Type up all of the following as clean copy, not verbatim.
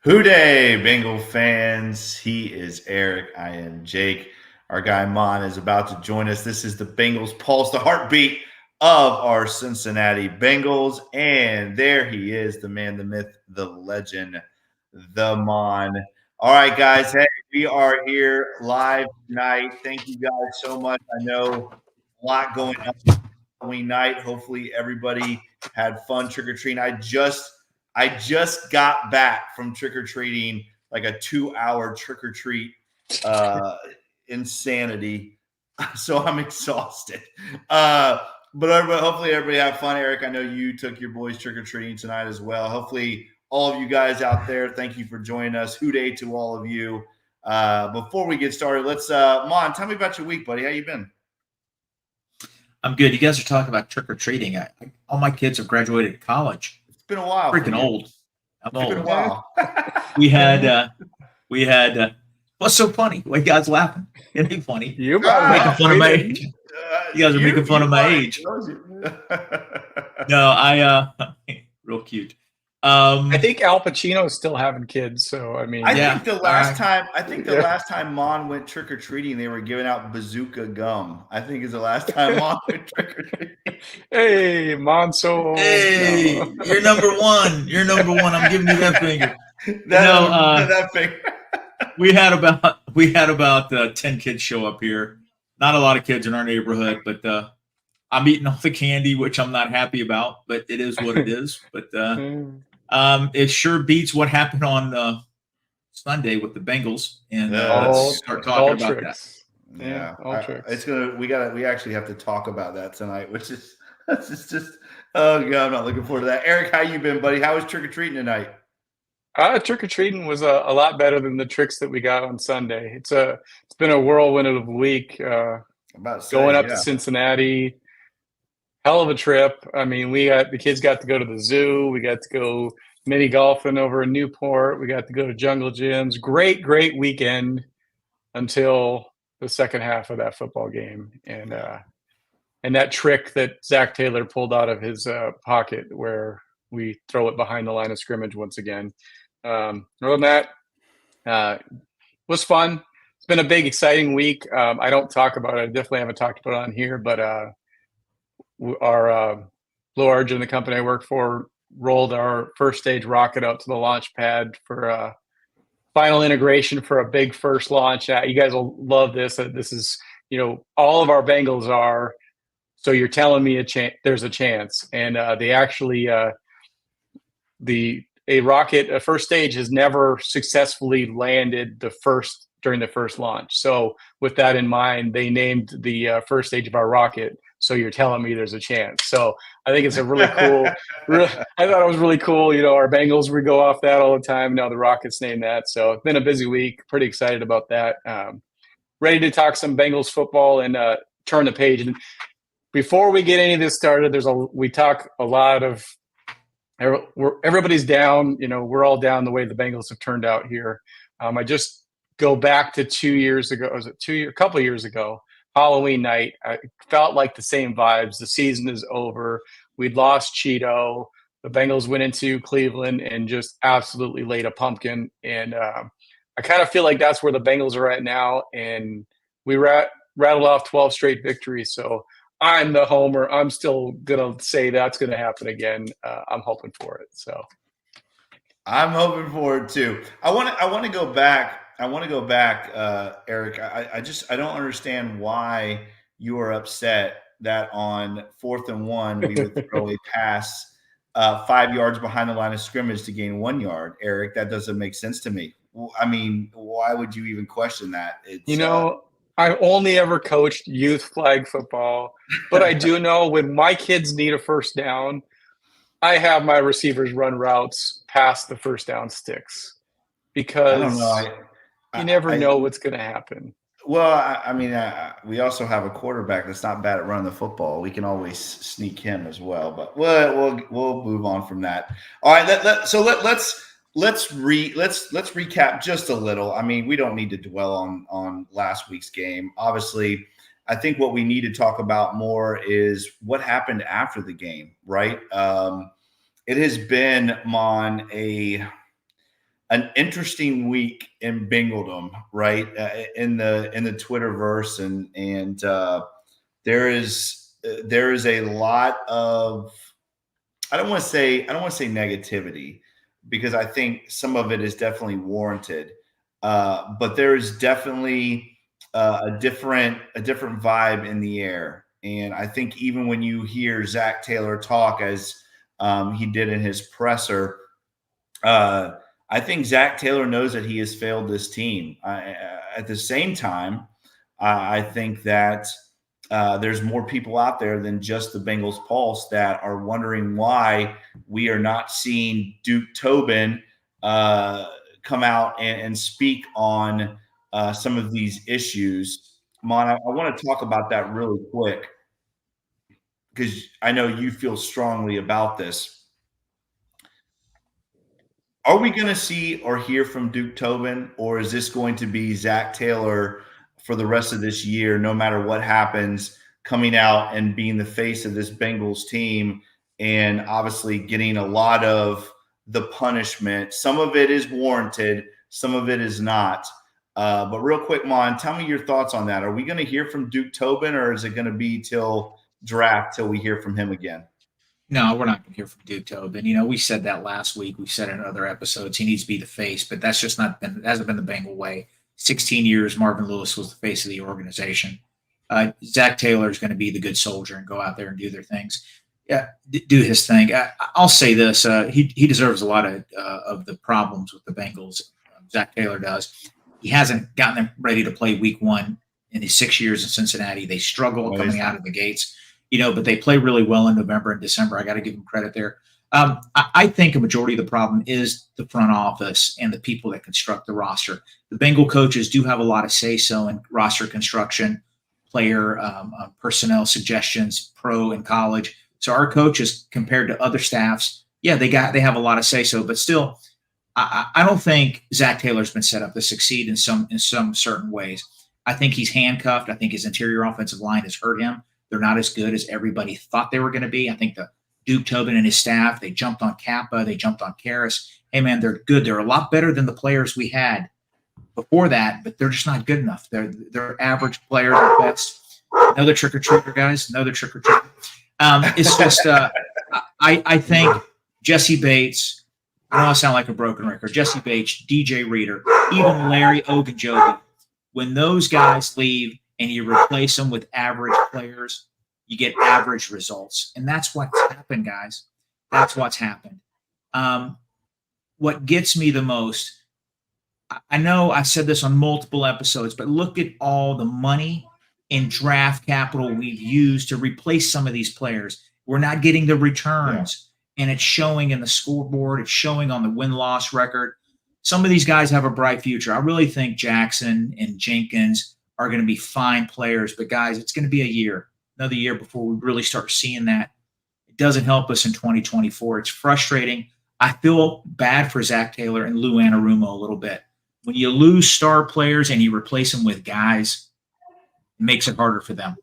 Hooday, Bengal fans. He is Eric. I am Jake. Our guy Mon is about to join us. This is the Bengals Pulse, the heartbeat of our Cincinnati Bengals. And there he is, the man, the myth, the legend, the Mon. All right, guys. Hey, we are here live tonight. Thank you guys so much. I know a lot going on Halloween night. Hopefully, everybody had fun trick or treating. I just got back from trick or treating, like a 2-hour trick or treat uh, insanity. So I'm exhausted. But hopefully everybody had fun. Eric, I know you took your boys trick or treating tonight as well. Hopefully all of you guys out there, thank you for joining us. Hooday to all of you. Before we get started, let's Mon, tell me about your week, buddy. How you been? I'm good. You guys are talking about trick or treating. All my kids have graduated college. It's been a while. Freaking old. I'm It's old. been a while. We had. What's so funny? Why you guys laughing? It ain't funny. You're making fun of my age. You guys are making fun of my age. No, real cute. I think Al Pacino's still having kids, so I mean, I think the last time Mon went trick or treating, they were giving out bazooka gum. I think is the last time Mon went trick or treating. Hey, Mon's so old. Hey, No. you're number one. You're number one. I'm giving you that finger. That finger. We had about 10 kids show up here. Not a lot of kids in our neighborhood, but I'm eating all the candy, which I'm not happy about, but it is what it is. But it sure beats what happened on Sunday with the Bengals, and let's start talking about tricks. that. Yeah, all tricks. It's gonna. We actually have to talk about that tonight, which is just. Oh god, I'm not looking forward to that. Eric, how you been, buddy? How was trick or treating tonight? Trick or treating was a lot better than the tricks that we got on Sunday. It's been a whirlwind of a week. Going up to Cincinnati, hell of a trip. I mean, the kids got to go to the zoo. We got to go mini golfing over in Newport. We got to go to jungle gyms. Great weekend until the second half of that football game, and that trick that Zach Taylor pulled out of his pocket where we throw it behind the line of scrimmage once again. Other than that, was fun. It's been a big, exciting week. I don't talk about it. I definitely haven't talked about it on here, but our Blue Origin, the company I work for, rolled our first stage rocket out to the launch pad for final integration for a big first launch. You guys will love this. This is, all of our Bengals are. So you're telling me there's a chance, and they actually a first stage has never successfully landed during the first launch. So with that in mind, they named the first stage of our rocket. So you're telling me there's a chance. So I think it's a really cool. I thought it was really cool. Our Bengals, we go off that all the time. Now the rocket's named that. So it's been a busy week. Pretty excited about that. Ready to talk some Bengals football and turn the page. And before we get any of this started, we talk a lot of. Everybody's down. We're all down the way the Bengals have turned out here. I just go back to 2 years ago. Was it a couple of years ago? Halloween night. I felt like the same vibes. The season is over. We'd lost Cheeto. The Bengals went into Cleveland and just absolutely laid a pumpkin. And I kind of feel like that's where the Bengals are at now. And we rattled off 12 straight victories. So I'm the homer. I'm still going to say that's going to happen again. I'm hoping for it. So I'm hoping for it too. I want to go back. Eric. I don't understand why you are upset that on 4th and 1 we would throw a pass 5 yards behind the line of scrimmage to gain 1 yard. Eric, that doesn't make sense to me. I mean, why would you even question that? I only ever coached youth flag football, but I do know when my kids need a first down, I have my receivers run routes past the first down sticks because I don't know. You never know what's going to happen. Well, I mean, we also have a quarterback that's not bad at running the football. We can always sneak him as well. But we'll move on from that. All right. Let's recap just a little. I mean, we don't need to dwell on last week's game. Obviously, I think what we need to talk about more is what happened after the game, right? It has been, Mon, an interesting week in Bengaldom, right? In the Twitterverse, and there is a lot of, I don't want to say negativity, because I think some of it is definitely warranted. But there is definitely a different vibe in the air, and I think even when you hear Zach Taylor talk as he did in his presser, I think Zach Taylor knows that he has failed this team. At the same time, I think that there's more people out there than just the Bengals Pulse that are wondering why we are not seeing Duke Tobin come out and speak on some of these issues. Mon, I want to talk about that really quick, because I know you feel strongly about this. Are we going to see or hear from Duke Tobin, or is this going to be Zach Taylor for the rest of this year, no matter what happens, coming out and being the face of this Bengals team, and obviously getting a lot of the punishment? Some of it is warranted, some of it is not. But real quick, Mon, tell me your thoughts on that. Are we going to hear from Duke Tobin, or is it going to be till draft till we hear from him again? No, we're not going to hear from Duke Tobin. You know, we said that last week. We said in other episodes he needs to be the face, but that's just not been, hasn't been the Bengal way. 16 years, Marvin Lewis was the face of the organization. Zach Taylor is going to be the good soldier and go out there and do their things. Yeah, do his thing. I'll say this: he deserves a lot of the problems with the Bengals. Zach Taylor does. He hasn't gotten them ready to play Week 1 in his 6 years in Cincinnati. They struggle coming out of the gates. But they play really well in November and December. I got to give them credit there. I think a majority of the problem is the front office and the people that construct the roster. The Bengal coaches do have a lot of say-so in roster construction, player personnel suggestions, pro and college. So our coaches, compared to other staffs, they have a lot of say-so, but still, I don't think Zach Taylor's been set up to succeed in some certain ways. I think he's handcuffed. I think his interior offensive line has hurt him. They're not as good as everybody thought they were going to be. I think the Duke Tobin and his staff, they jumped on Kappa, they jumped on Karras. Hey, man, they're good. They're a lot better than the players we had before that, but they're just not good enough. They're average players at best. Another trick-or-treater, guys. Another trick-or-treater. It's just I think Jesse Bates, I know I sound like a broken record, Jesse Bates, DJ Reader, even Larry Ogunjobi, when those guys leave and you replace them with average players, you get average results. And that's what's happened, guys. That's what's happened. What gets me the most, I know I said this on multiple episodes, but look at all the money and draft capital we've used to replace some of these players. We're not getting the returns, and it's showing in the scoreboard. It's showing on the win-loss record. Some of these guys have a bright future. I really think Jackson and Jenkins are going to be fine players. But, guys, it's going to be another year before we really start seeing that. It doesn't help us in 2024. It's frustrating. I feel bad for Zach Taylor and Lou Anarumo a little bit. When you lose star players and you replace them with guys, it makes it harder for them.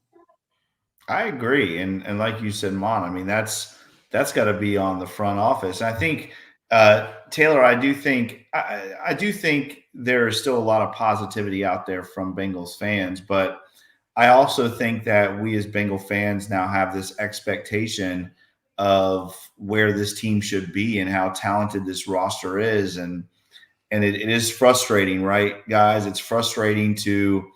I agree. And like you said, Mon, I mean, that's got to be on the front office. I think, Taylor, I do think there is still a lot of positivity out there from Bengals fans, but I also think that we as Bengal fans now have this expectation of where this team should be and how talented this roster is. And it is frustrating, right, guys? It's frustrating to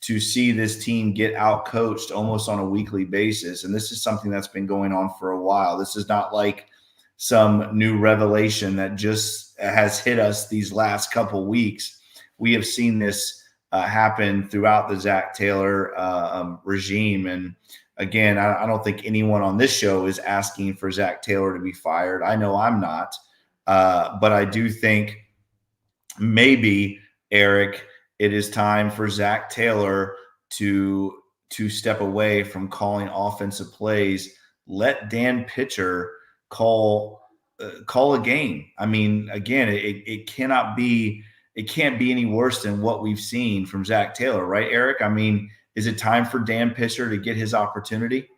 see this team get out-coached almost on a weekly basis. And this is something that's been going on for a while. This is not like some new revelation that just has hit us these last couple weeks. We have seen this happen throughout the Zach Taylor regime. And again, I don't think anyone on this show is asking for Zach Taylor to be fired. I know I'm not. But I do think maybe, Eric, it is time for Zach Taylor to step away from calling offensive plays. Let Dan Pitcher call a game. I mean, again, it can't be any worse than what we've seen from Zach Taylor, right, Eric? I mean, is it time for Dan Pitcher to get his opportunity?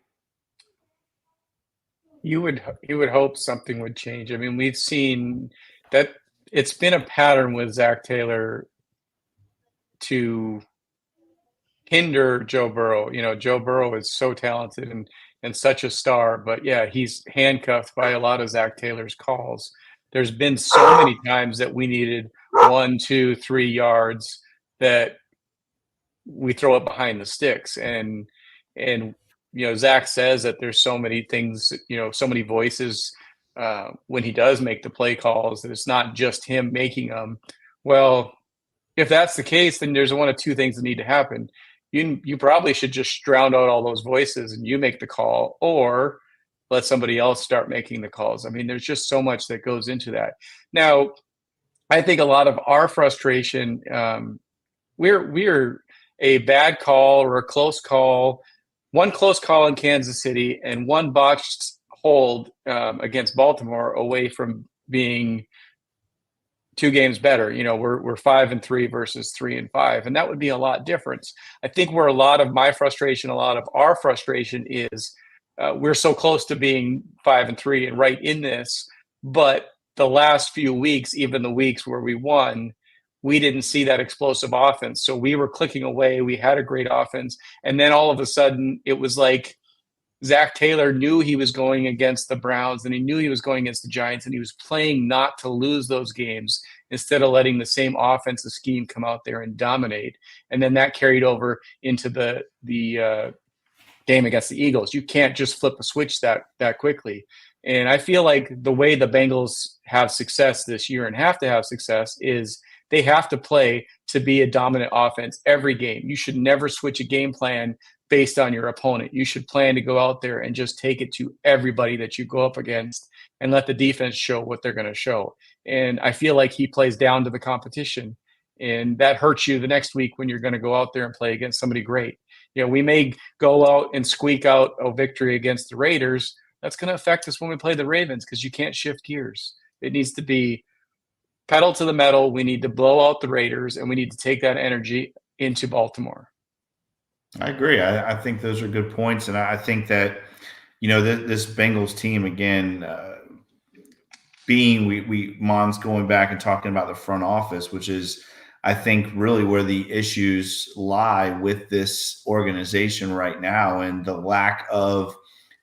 You would hope something would change. I mean, we've seen that it's been a pattern with Zach Taylor to hinder Joe Burrow. You know, Joe Burrow is so talented and such a star, but yeah, he's handcuffed by a lot of Zach Taylor's calls. There's been so many times that we needed 1, 2, 3 yards that we throw it behind the sticks. And you know, Zach says that there's so many things, you know, so many voices when he does make the play calls, that it's not just him making them. Well, if that's the case, then there's one of two things that need to happen. You probably should just drown out all those voices and you make the call, or let somebody else start making the calls. I mean, there's just so much that goes into that. Now, I think a lot of our frustration, we're a bad call or a close call, one close call in Kansas City and one botched hold against Baltimore away from being 2 games better. You know, we're 5-3 versus 3-5, and that would be a lot different. I think where a lot of my frustration, a lot of our frustration is, we're so close to being 5-3 and right in this, but the last few weeks, even the weeks where we won, we didn't see that explosive offense. So we were clicking away. We had a great offense, and then all of a sudden, it was like Zach Taylor knew he was going against the Browns and he knew he was going against the Giants, and he was playing not to lose those games instead of letting the same offensive scheme come out there and dominate. And then that carried over into the game against the Eagles. You can't just flip a switch that quickly. And I feel like the way the Bengals have success this year and have to have success is they have to play to be a dominant offense every game. You should never switch a game plan based on your opponent. You should plan to go out there and just take it to everybody that you go up against and let the defense show what they're going to show. And I feel like he plays down to the competition, and that hurts you the next week when you're going to go out there and play against somebody great. You know, we may go out and squeak out a victory against the Raiders. That's going to affect us when we play the Ravens, because you can't shift gears. It needs to be pedal to the metal. We need to blow out the Raiders, and we need to take that energy into Baltimore. I agree. I think those are good points, and I think that, you know, this Bengals team again, being Mon's going back and talking about the front office, which is, I think, really where the issues lie with this organization right now, and the lack of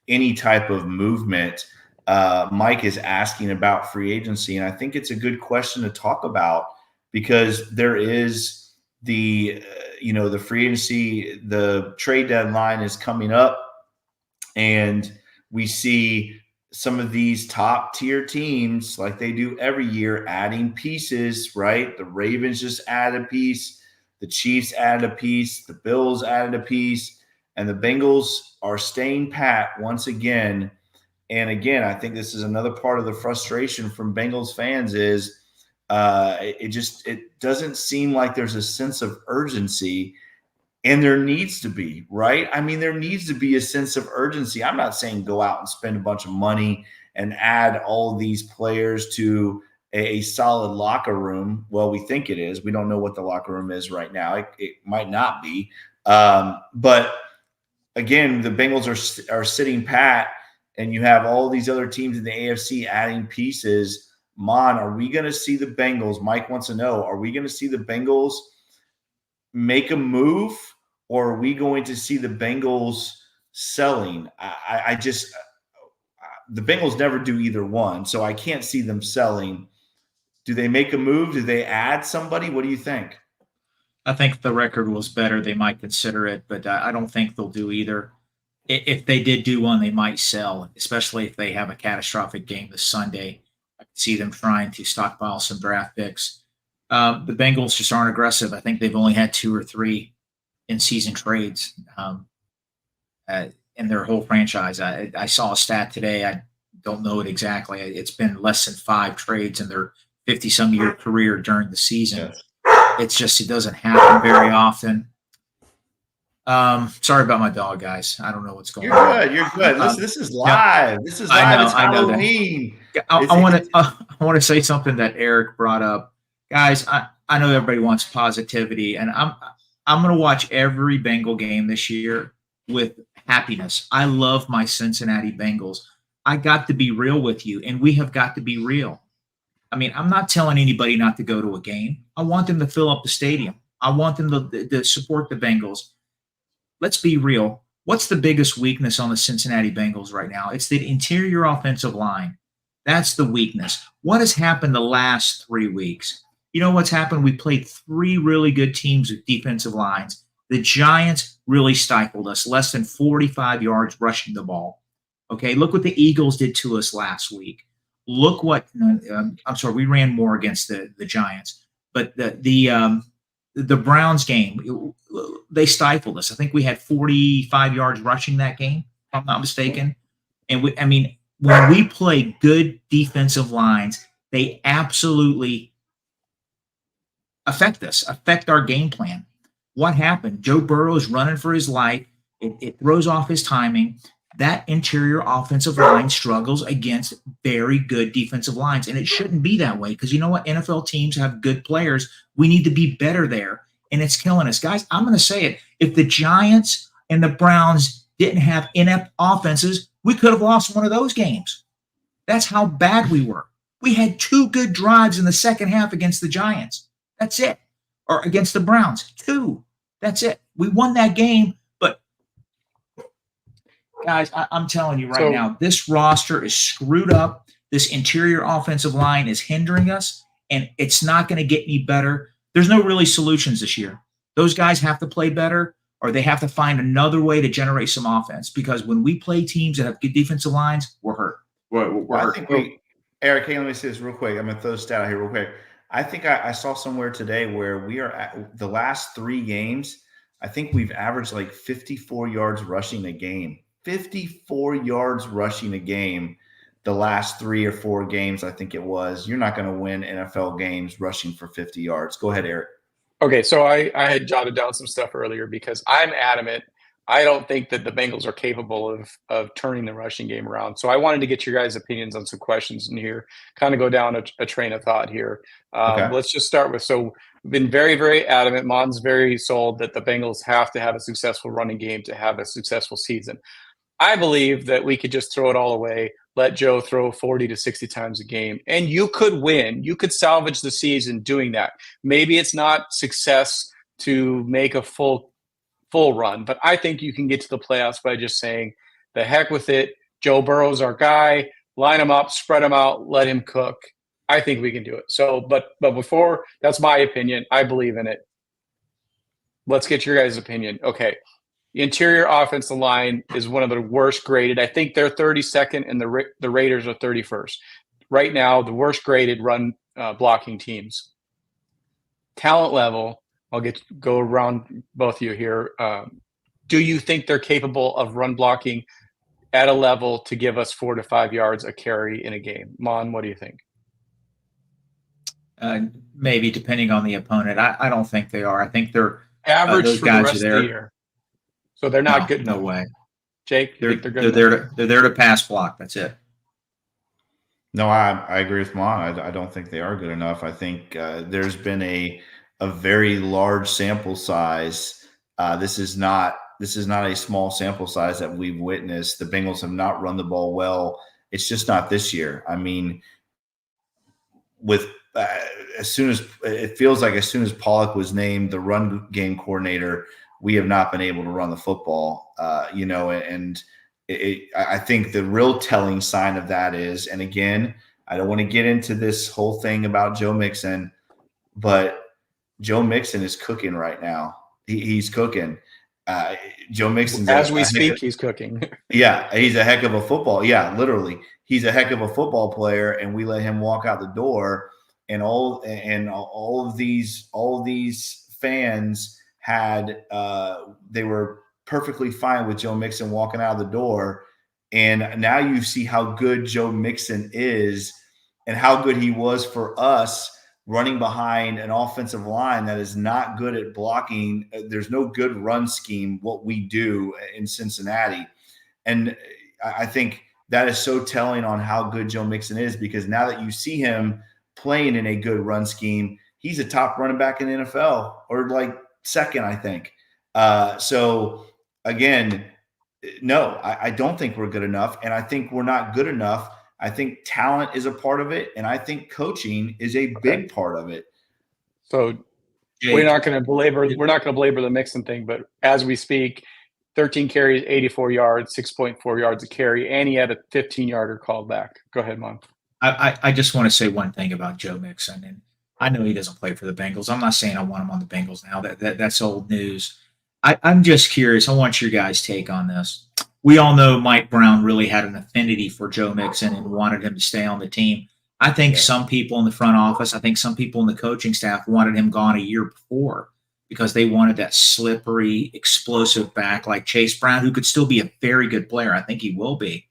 any type of movement. Mike is asking about free agency, and I think it's a good question to talk about, because there is the free agency, the trade deadline is coming up, and we see some of these top tier teams, like they do every year, adding pieces, right? The Ravens just added a piece, the Chiefs added a piece, the Bills added a piece, and the Bengals are staying pat once again. And again, I think this is another part of the frustration from Bengals fans is it doesn't seem like there's a sense of urgency, and there needs to be, right? I mean, there needs to be a sense of urgency. I'm not saying go out and spend a bunch of money and add all of these players to a solid locker room. Well, we think it is. We don't know what the locker room is right now. It might not be. But again, the Bengals are sitting pat, and you have all these other teams in the AFC adding pieces. Mon, are we going to see the Bengals? Mike wants to know, are we going to see the Bengals make a move, or are we going to see the Bengals selling? The Bengals never do either one, so I can't see them selling. Do they make a move? Do they add somebody? What do you think? I think if the record was better, they might consider it, but I don't think they'll do either. If they did do one, they might sell, especially if they have a catastrophic game this Sunday. I could see them trying to stockpile some draft picks. The Bengals just aren't aggressive. I think they've only had 2 or 3 in-season trades in their whole franchise. I saw a stat today. I don't know it exactly. It's been less than 5 trades in their 50-some-year career during the season. Yes. It's just, it doesn't happen very often. Sorry about my dog, guys. I don't know what's going on. You're good. Listen, this is live. This is live. It's Halloween. I want to say something that Eric brought up. Guys, I know everybody wants positivity, and I'm going to watch every Bengal game this year with happiness. I love my Cincinnati Bengals. I got to be real with you, and we have got to be real. I mean, I'm not telling anybody not to go to a game. I want them to fill up the stadium. I want them to support the Bengals. Let's be real. What's the biggest weakness on the Cincinnati Bengals right now? It's the interior offensive line. That's the weakness. What has happened the last 3 weeks? You know what's happened? We played 3 really good teams with defensive lines. The Giants really stifled us, less than 45 yards rushing the ball. Okay, look what the Eagles did to us last week. Look what I'm sorry, we ran more against the Giants, but the Browns game, they stifled us. I think we had 45 yards rushing that game, if I'm not mistaken. And when we play good defensive lines, they absolutely affect our game plan. What happened? Joe Burrow is running for his life. It throws off his timing. That interior offensive line struggles against very good defensive lines, and it shouldn't be that way because you know what? NFL teams have good players. We need to be better there, and it's killing us. Guys, I'm going to say it. If the Giants and the Browns didn't have inept offenses, we could have lost one of those games. That's how bad we were. We had 2 good drives in the second half against the Giants. That's it. Or against the Browns. 2. That's it. We won that game. But, guys, I'm telling you right now, this roster is screwed up. This interior offensive line is hindering us, and it's not going to get any better. There's no really solutions this year. Those guys have to play better, or they have to find another way to generate some offense because when we play teams that have good defensive lines, we're hurt. We're hurt. I think Eric, hey, let me say this real quick. I'm going to throw a stat out here real quick. I think I saw somewhere today where we are at the last 3 games. I think we've averaged like 54 yards rushing a game. 54 yards rushing a game the last 3 or 4 games, I think it was. You're not going to win NFL games rushing for 50 yards. Go ahead, Eric. Okay, so I had jotted down some stuff earlier because I'm adamant. I don't think that the Bengals are capable of turning the rushing game around. So I wanted to get your guys' opinions on some questions in here, kind of go down a train of thought here. Okay. Let's just start with, so we've been very, very adamant. Mon's very sold that the Bengals have to have a successful running game to have a successful season. I believe that we could just throw it all away, let Joe throw 40 to 60 times a game, and you could win. You could salvage the season doing that. Maybe it's not success to make a full run, but I think you can get to the playoffs by just saying, the heck with it. Joe Burrow's our guy. Line him up, spread him out, let him cook. I think we can do it. So, but before, that's my opinion. I believe in it. Let's get your guys' opinion. Okay. The interior offensive line is one of the worst graded. I think they're 32nd and the Raiders are 31st. Right now, the worst graded run blocking teams. Talent level, I'll go around both of you here. Do you think they're capable of run blocking at a level to give us 4 to 5 yards a carry in a game? Mon, what do you think? Maybe depending on the opponent. I don't think they are. I think they're average those for guys the rest are there. of the year. So they're not good. No way. Jake, they're good. They're there to pass block. That's it. No, I agree with Mon. I don't think they are good enough. I think there's been a very large sample size. This is not a small sample size that we've witnessed. The Bengals have not run the ball well. It's just not this year. I mean, with as soon as it feels like as soon as Pollock was named the run game coordinator, we have not been able to run the football. And I think the real telling sign of that is, and again, I don't want to get into this whole thing about Joe Mixon, but Joe Mixon is cooking right now. He's cooking. Joe Mixon's as we speak, he's cooking. Yeah, he's a heck of a football. Yeah, literally, he's a heck of a football player, and we let him walk out the door. And all of these fans had they were perfectly fine with Joe Mixon walking out of the door. And now you see how good Joe Mixon is and how good he was for us running behind an offensive line that is not good at blocking. There's no good run scheme, what we do in Cincinnati. And I think that is so telling on how good Joe Mixon is, because now that you see him playing in a good run scheme, he's a top running back in the NFL, or like second, I think. So again, no, I don't think we're good enough. And I think we're not good enough I think talent is a part of it, and I think coaching is a big part of it. So Jake, we're not going to belabor the Mixon thing, but as we speak, 13 carries, 84 yards, 6.4 yards a carry, and he had a 15-yarder called back. Go ahead, Mon. I just want to say one thing about Joe Mixon, and I know he doesn't play for the Bengals. I'm not saying I want him on the Bengals now. That's old news. I'm just curious. I want your guys' take on this. We all know Mike Brown really had an affinity for Joe Mixon and wanted him to stay on the team. I think some people in the front office, I think some people in the coaching staff wanted him gone a year before because they wanted that slippery, explosive back like Chase Brown, who could still be a very good player. I think he will be.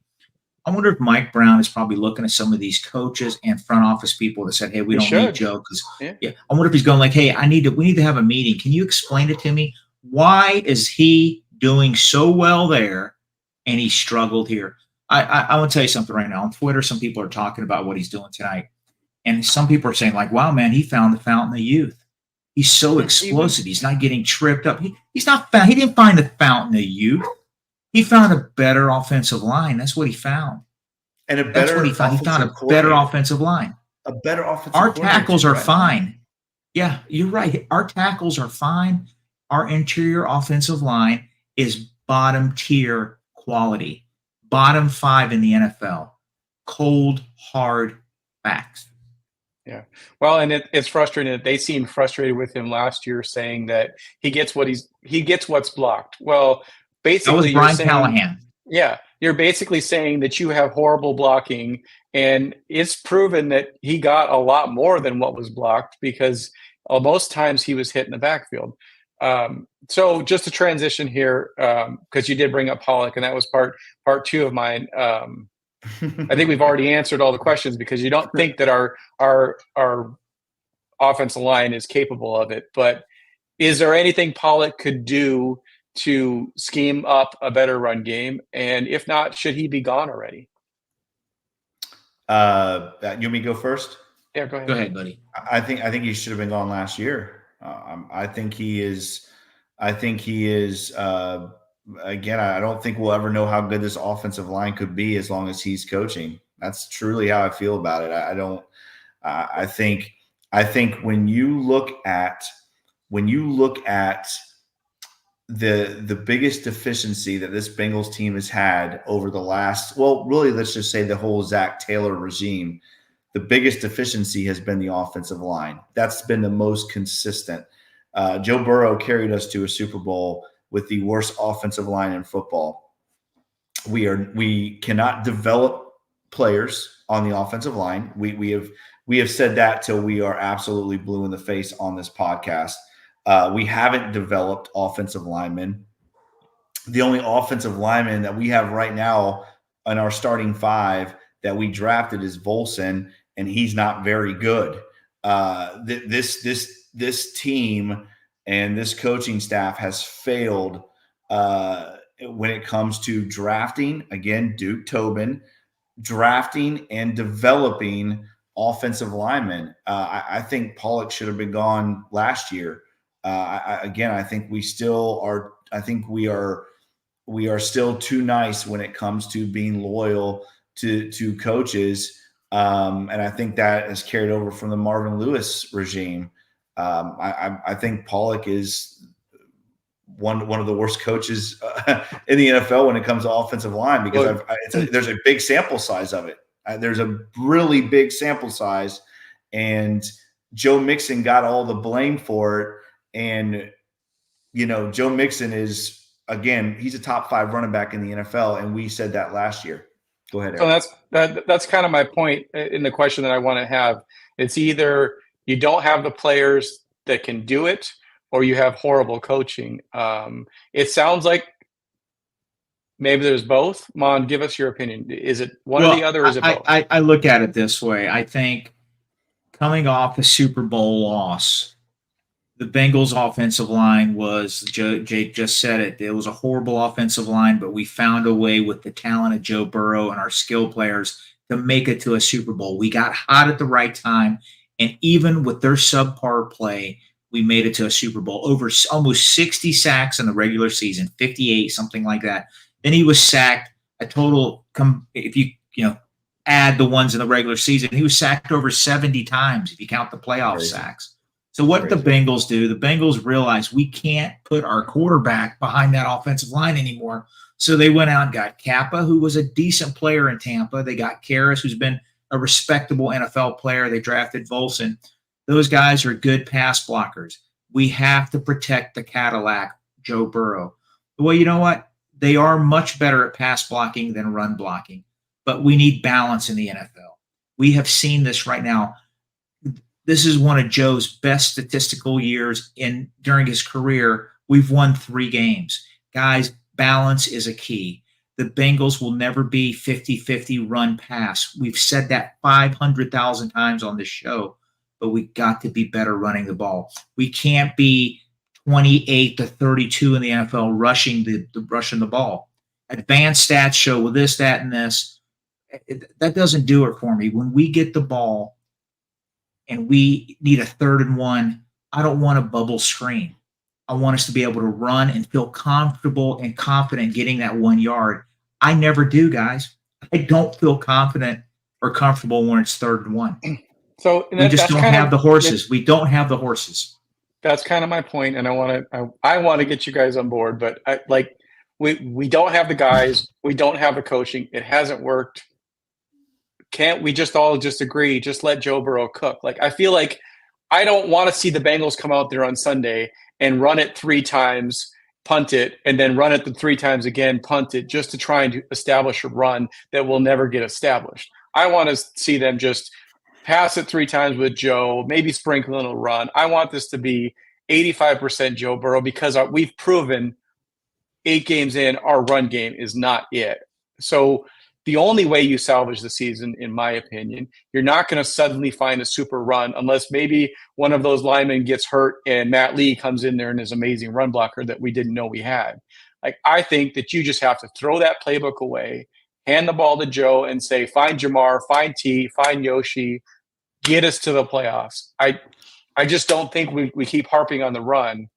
I wonder if Mike Brown is probably looking at some of these coaches and front office people that said, "Hey, we don't need Joe." Because I wonder if he's going like, "Hey, we need to have a meeting. Can you explain it to me? Why is he doing so well there and he struggled here?" I want to tell you something right now. On Twitter, some people are talking about what he's doing tonight, and some people are saying like, "Wow, man, he found the fountain of youth. He's so explosive. He's not getting tripped up. He's not found. He didn't find the fountain of youth. He found a better offensive line. That's what he found. And a better That's what he found. He found a better offensive line. A better offensive Our tackles are fine. Yeah, you're right. Our tackles are fine. Our interior offensive line is bottom tier quality. Bottom 5 in the NFL. Cold, hard facts. Yeah. Well, and it's frustrating that they seemed frustrated with him last year, saying that he gets what's blocked. Well, basically, that was Brian Callahan. Yeah, you're basically saying that you have horrible blocking, and it's proven that he got a lot more than what was blocked because most times he was hit in the backfield. So just to transition here, because you did bring up Pollock, and that was part 2 of mine. I think we've already answered all the questions because you don't think that our offensive line is capable of it. But is there anything Pollock could do to scheme up a better run game? And if not, should he be gone already? You want me to go first? Yeah, go ahead. Go ahead, buddy. I think he should have been gone last year. I think he is. Again, I don't think we'll ever know how good this offensive line could be as long as he's coaching. That's truly how I feel about it. I think when you look at the biggest deficiency that this Bengals team has had over the last, well, really, let's just say the whole Zach Taylor regime, the biggest deficiency has been the offensive line. That's been the most consistent. Joe Burrow carried us to a Super Bowl with the worst offensive line in football. We cannot develop players on the offensive line. We have said that till we are absolutely blue in the face on this podcast. We haven't developed offensive linemen. The only offensive lineman that we have right now in our starting 5 that we drafted is Volson, and he's not very good. This team and this coaching staff has failed when it comes to drafting. Again, Duke Tobin, drafting and developing offensive linemen. I think Pollock should have been gone last year. I think we still are. I think we are still too nice when it comes to being loyal to coaches, and I think that has carried over from the Marvin Lewis regime. I think Pollock is one of the worst coaches in the NFL when it comes to offensive line because there's a big sample size of it. There's a really big sample size, and Joe Mixon got all the blame for it. And Joe Mixon is, again, he's a top 5 running back in the NFL, and we said that last year. Go ahead, Eric. So that's kind of my point in the question that I want to have. It's either you don't have the players that can do it, or you have horrible coaching. It sounds like maybe there's both. Mon, give us your opinion. Is it one or the other, or is it both? I look at it this way. I think coming off a Super Bowl loss, the Bengals offensive line was, Jake just said it, it was a horrible offensive line, but we found a way with the talent of Joe Burrow and our skill players to make it to a Super Bowl. We got hot at the right time, and even with their subpar play, we made it to a Super Bowl. Over almost 60 sacks in the regular season, 58, something like that. Then he was sacked a total, if you add the ones in the regular season. He was sacked over 70 times if you count the playoff sacks. So what the Bengals do, the Bengals realize we can't put our quarterback behind that offensive line anymore. So they went out and got Kappa, who was a decent player in Tampa. They got Karras, who's been a respectable NFL player. They drafted Volson. Those guys are good pass blockers. We have to protect the Cadillac, Joe Burrow. Well, you know what? They are much better at pass blocking than run blocking, but we need balance in the NFL. We have seen this right now. This is one of Joe's best statistical years during his career. We've won 3 games. Guys, balance is a key. The Bengals will never be 50-50 run pass. We've said that 500,000 times on this show, but we got to be better running the ball. We can't be 28-32 in the NFL rushing the ball. Advanced stats show, well, this, that, and this. That doesn't do it for me. When we get the ball and we need a 3rd and 1, I don't want a bubble screen. I want us to be able to run and feel comfortable and confident getting that 1 yard. I never do, guys. I don't feel confident or comfortable when it's 3rd and 1. So we just don't have the horses. We don't have the horses. That's kind of my point, and I want to get you guys on board, but we don't have the guys. We don't have the coaching. It hasn't worked. Can't we just all just agree? Just let Joe Burrow cook. Like, I feel like I don't want to see the Bengals come out there on Sunday and run it 3 times, punt it, and then run it the 3 times again, punt it, just to try and establish a run that will never get established. I want to see them just pass it 3 times with Joe, maybe sprinkle in a run. I want this to be 85% Joe Burrow, because we've proven 8 games in, our run game is not it. So the only way you salvage the season, in my opinion, you're not going to suddenly find a super run unless maybe one of those linemen gets hurt and Matt Lee comes in there and is an amazing run blocker that we didn't know we had. Like, I think that you just have to throw that playbook away, hand the ball to Joe and say, find Jamar, find T, find Yoshi, get us to the playoffs. I just don't think we keep harping on the run.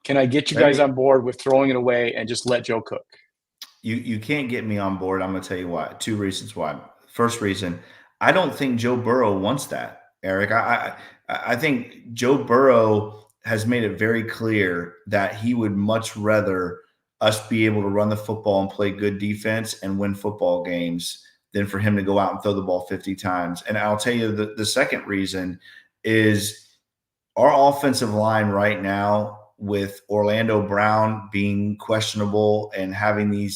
Can I get you guys on board with throwing it away and just let Joe cook? You can't get me on board. I'm going to tell you why. 2 reasons why. First reason, I don't think Joe Burrow wants that, Eric. I think Joe Burrow has made it very clear that he would much rather us be able to run the football and play good defense and win football games than for him to go out and throw the ball 50 times. And I'll tell you the second reason is our offensive line right now, with Orlando Brown being questionable and having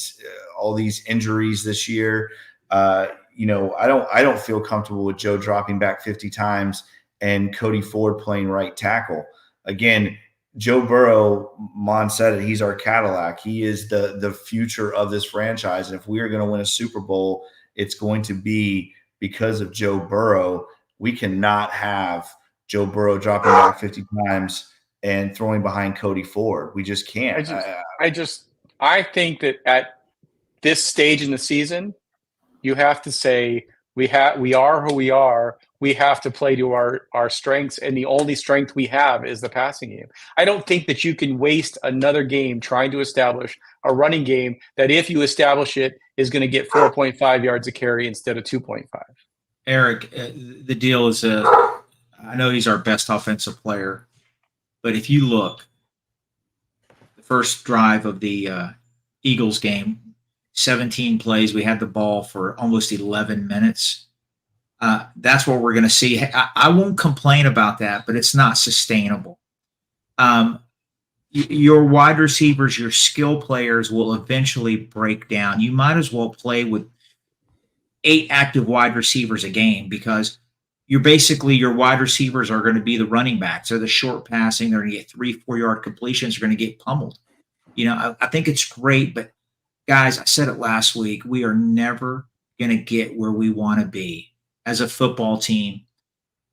all these injuries this year. I don't feel comfortable with Joe dropping back 50 times and Cody Ford playing right tackle. Again, Joe Burrow, Mon said it, he's our Cadillac. He is the future of this franchise. And if we are going to win a Super Bowl, it's going to be because of Joe Burrow. We cannot have Joe Burrow dropping back 50 times and throwing behind Cody Ford. We just can't. I think that at this stage in the season, you have to say we are who we are. We have to play to our strengths, and the only strength we have is the passing game. I don't think that you can waste another game trying to establish a running game that, if you establish it, is going to get 4.5 yards a carry instead of 2.5. Eric, the deal is, I know he's our best offensive player, but if you look, the first drive of the Eagles game, 17 plays, we had the ball for almost 11 minutes. That's what we're going to see. I won't complain about that, but it's not sustainable. Your wide receivers, your skill players will eventually break down. You might as well play with 8 active wide receivers a game, because your wide receivers are going to be the running backs. They're the short passing. They're going to get 3-4 yard completions. They're going to get pummeled. I think it's great, but guys, I said it last week, we are never going to get where we want to be as a football team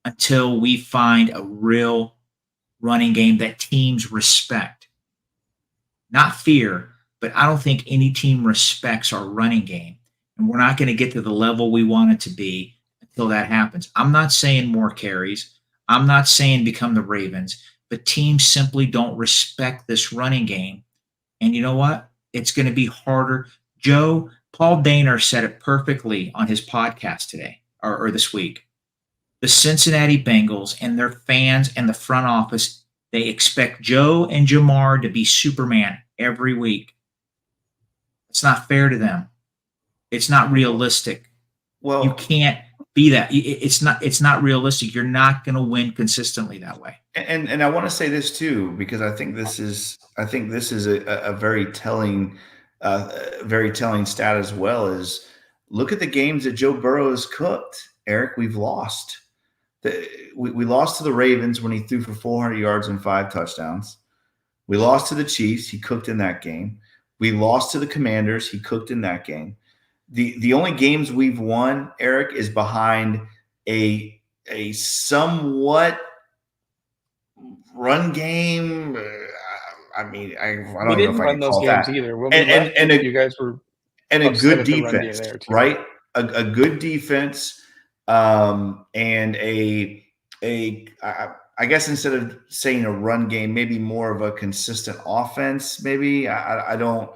until we find a real running game that teams respect. Not fear, but I don't think any team respects our running game. And we're not going to get to the level we want it to be until that happens. I'm not saying more carries. I'm not saying become the Ravens, but teams simply don't respect this running game. And you know what? It's going to be harder. Joe Paul Dehner said it perfectly on his podcast today or this week. The Cincinnati Bengals and their fans and the front office, they expect Joe and Jamar to be Superman every week. It's not fair to them. It's not realistic. Well, you can't be that. It's not realistic. You're not going to win consistently that way. And I want to say this too, because I think this is a very telling stat as well. Is look at the games that Joe Burrow has cooked. Eric, we've lost. We lost to the Ravens when he threw for 400 yards and 5 touchdowns. We lost to the Chiefs. He cooked in that game. We lost to the Commanders. He cooked in that game. The only games we've won, Eric, is behind a somewhat run game. I mean, I don't we didn't know if I run can those call games that. either. When And you guys were a upset good at the run game defense, there, too. right? A good defense, and I guess instead of saying a run game, maybe more of a consistent offense. Maybe I don't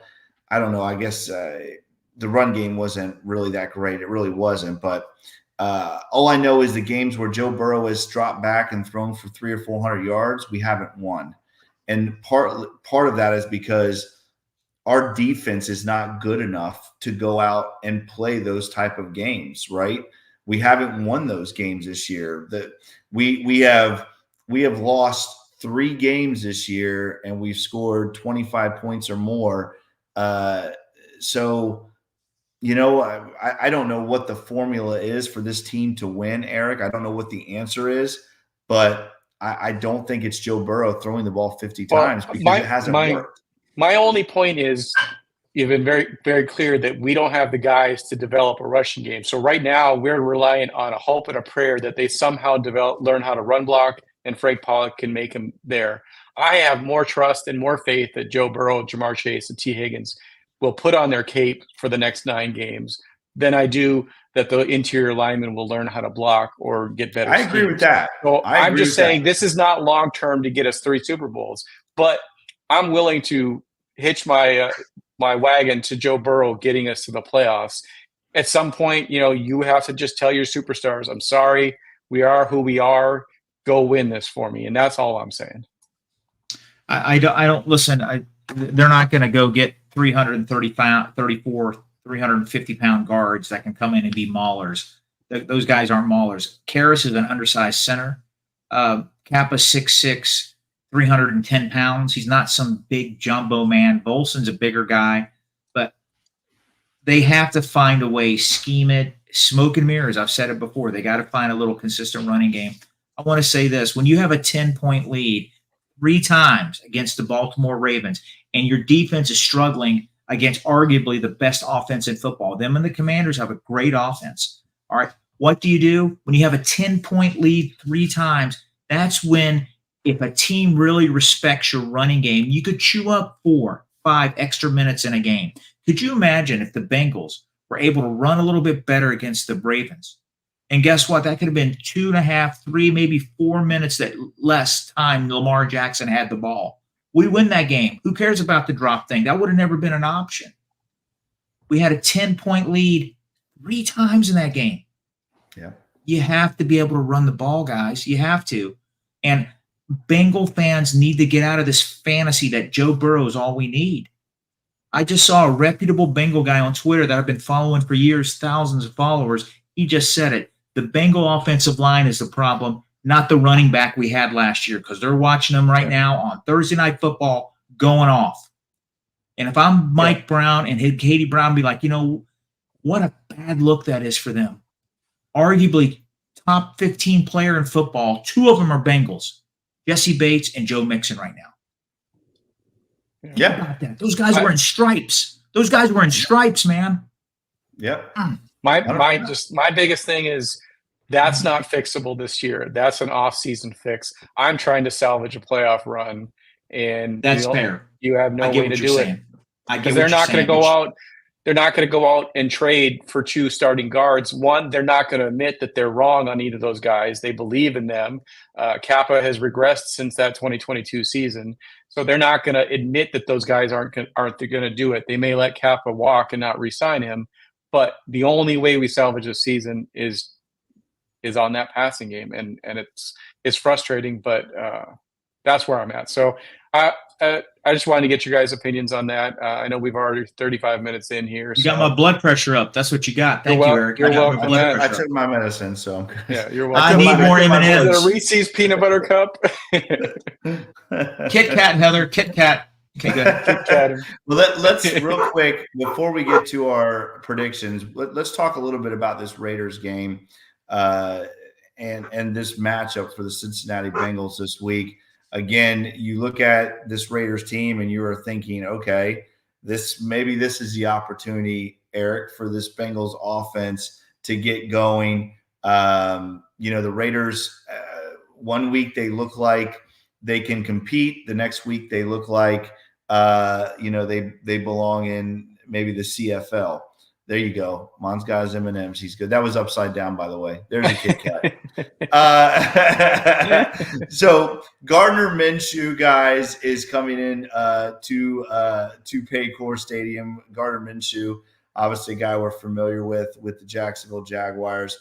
know. I guess the run game wasn't really that great. It really wasn't. But all I know is the games where Joe Burrow has dropped back and thrown for 300 or 400 yards, we haven't won. And part of that is because our defense is not good enough to go out and play those type of games, right? We haven't won those games this year. That we have lost 3 games this year, and we've scored 25 points or more. So, I don't know what the formula is for this team to win, Eric. I don't know what the answer is, but I don't think it's Joe Burrow throwing the ball 50 times because it hasn't worked. My only point is you've been very, very clear that we don't have the guys to develop a rushing game. So right now we're relying on a hope and a prayer that they somehow learn how to run block, and Frank Pollock can make him there. I have more trust and more faith that Joe Burrow, Jamar Chase, and T. Higgins will put on their cape for the next 9 games than I do that the interior linemen will learn how to block or get better. I agree with that. So I'm just saying this is not long-term to get us 3 Super Bowls, but I'm willing to hitch my wagon to Joe Burrow getting us to the playoffs. At some point, you have to just tell your superstars, I'm sorry, we are who we are. Go win this for me. And that's all I'm saying. I don't listen. They're not going to go get 350-pound guards that can come in and be maulers. Those guys aren't maulers. Karras is an undersized center. Kappa 6'6", 310 pounds. He's not some big jumbo man. Volson's a bigger guy, but they have to find a way, scheme it, smoke and mirrors. I've said it before. They got to find a little consistent running game. I want to say this. When you have a 10-point lead 3 times against the Baltimore Ravens and your defense is struggling against arguably the best offense in football, them and the Commanders have a great offense. All right. What do you do when you have a 10-point lead 3 times? That's when, if a team really respects your running game, you could chew up 4, 5 extra minutes in a game. Could you imagine if the Bengals were able to run a little bit better against the Ravens? And guess what? That could have been 2.5, 3, maybe 4 minutes less time Lamar Jackson had the ball. We win that game. Who cares about the drop thing? That would have never been an option. We had a 10-point lead 3 times in that game. Yeah. You have to be able to run the ball, guys. You have to. And Bengal fans need to get out of this fantasy that Joe Burrow is all we need. I just saw a reputable Bengal guy on Twitter that I've been following for years, thousands of followers. He just said it. The Bengal offensive line is the problem, not the running back we had last year, because they're watching them right now on Thursday Night Football going off. And if I'm Mike Brown and Katie Brown, be like, what a bad look that is for them. Arguably top 15 player in football. 2 of them are Bengals, Jesse Bates and Joe Mixon right now. Yeah. Those guys were in stripes. Those guys were in stripes, man. Yep. My biggest thing is that's not fixable this year. That's an off-season fix. I'm trying to salvage a playoff run, and that's fair. You have no way to do it because they're not going to go out. they're not going to go out and trade for 2 starting guards. One, they're not going to admit that they're wrong on either of those guys. They believe in them. Kappa has regressed since that 2022 season, so they're not going to admit that those guys aren't going to do it. They may let Kappa walk and not re-sign him, but the only way we salvage this season is on that passing game, and it's frustrating, but that's where I'm at. So I just wanted to get your guys' opinions on that. I know we've already 35 minutes in here. You got my blood pressure up. That's what you got. Thank you, Eric. You're welcome. I took my medicine, so yeah, you're welcome. I need more M&Ms. Is it a Reese's peanut butter cup? Kit Kat, Heather. Kit Kat. Okay, good. Kit Kat. Well, let's real quick before we get to our predictions. Let's talk a little bit about this Raiders game and this matchup for the Cincinnati Bengals this week. Again, you look at this Raiders team and you are thinking, okay, maybe this is the opportunity, Eric, for this Bengals offense to get going. The Raiders, one week they look like they can compete. The next week they look like, they belong in maybe the CFL. There you go. Mon's got his M&Ms. He's good. That was upside down, by the way. There's a Kit Kat. So Gardner Minshew, guys, is coming in to Paycor Stadium. Gardner Minshew, obviously a guy we're familiar with the Jacksonville Jaguars.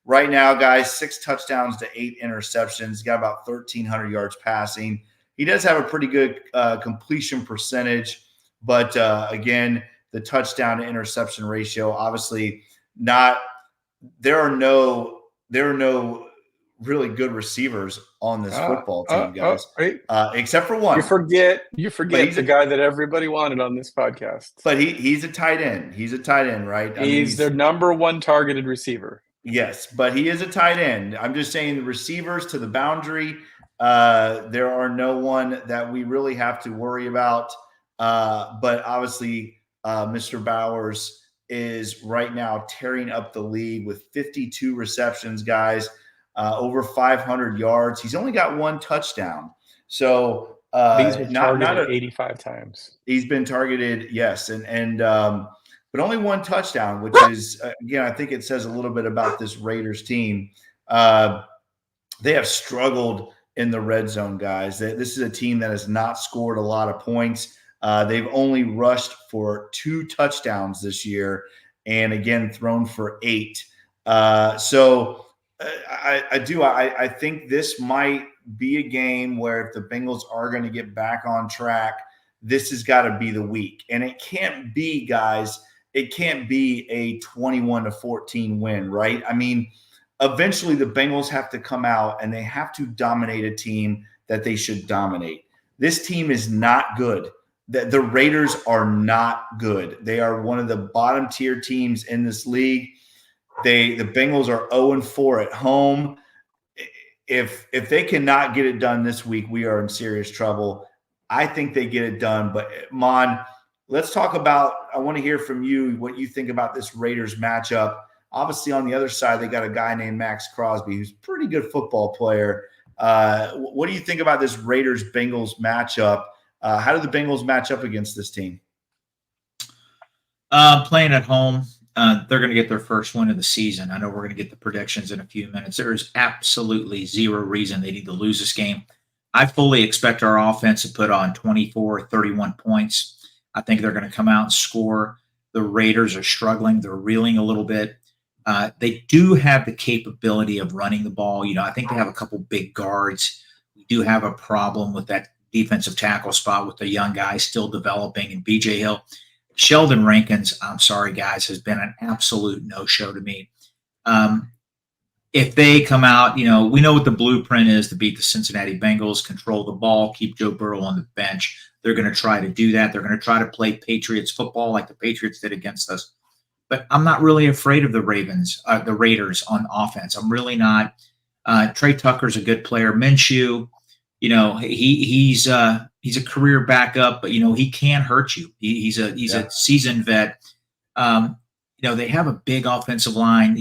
Right now, guys, 6 touchdowns to 8 interceptions. He's got about 1,300 yards passing. He does have a pretty good completion percentage, but again, the touchdown to interception ratio, obviously not. There are no really good receivers on this football team, guys, except for one. You forget the guy that everybody wanted on this podcast. But he's a tight end. He's a tight end, right? He's their number 1 targeted receiver. Yes, but he is a tight end. I'm just saying the receivers to the boundary. There are no one that we really have to worry about. But obviously, Mr. Bowers is right now tearing up the league with 52 receptions, guys, over 500 yards. He's only got 1 touchdown. So he's been targeted 85 times. He's been targeted, yes, and but only 1 touchdown, which is again, I think it says a little bit about this Raiders team. They have struggled in the red zone, guys. This is a team that has not scored a lot of points. They've only rushed for 2 touchdowns this year, and again thrown for 8. I think this might be a game where if the Bengals are going to get back on track, this has got to be the week. And it can't be, guys, it can't be a 21-14 win, right? I mean, eventually the Bengals have to come out and they have to dominate a team that they should dominate. This team is not good. The Raiders are not good. They are one of the bottom tier teams in this league. The Bengals are 0-4 at home. If they cannot get it done this week, we are in serious trouble. I think they get it done. But Mon, let's talk about, I want to hear from you what you think about this Raiders matchup. Obviously, on the other side, they got a guy named Max Crosby, who's a pretty good football player. What do you think about this Raiders-Bengals matchup? How do the Bengals match up against this team? Playing at home, they're going to get their first win of the season. I know we're going to get the predictions in a few minutes. There is absolutely zero reason they need to lose this game. I fully expect our offense to put on 24, 31 points. I think they're going to come out and score. The Raiders are struggling. They're reeling a little bit. They do have the capability of running the ball. I think they have a couple big guards. We do have a problem with that defensive tackle spot with the young guy still developing, and BJ Hill. Sheldon Rankins, I'm sorry, guys, has been an absolute no-show to me. If they come out, we know what the blueprint is to beat the Cincinnati Bengals, control the ball, keep Joe Burrow on the bench. They're going to try to do that. They're going to try to play Patriots football like the Patriots did against us. But I'm not really afraid of the Raiders on offense. I'm really not. Trey Tucker's a good player. Minshew, he's a career backup, but he can hurt you. He's a seasoned vet. They have a big offensive line.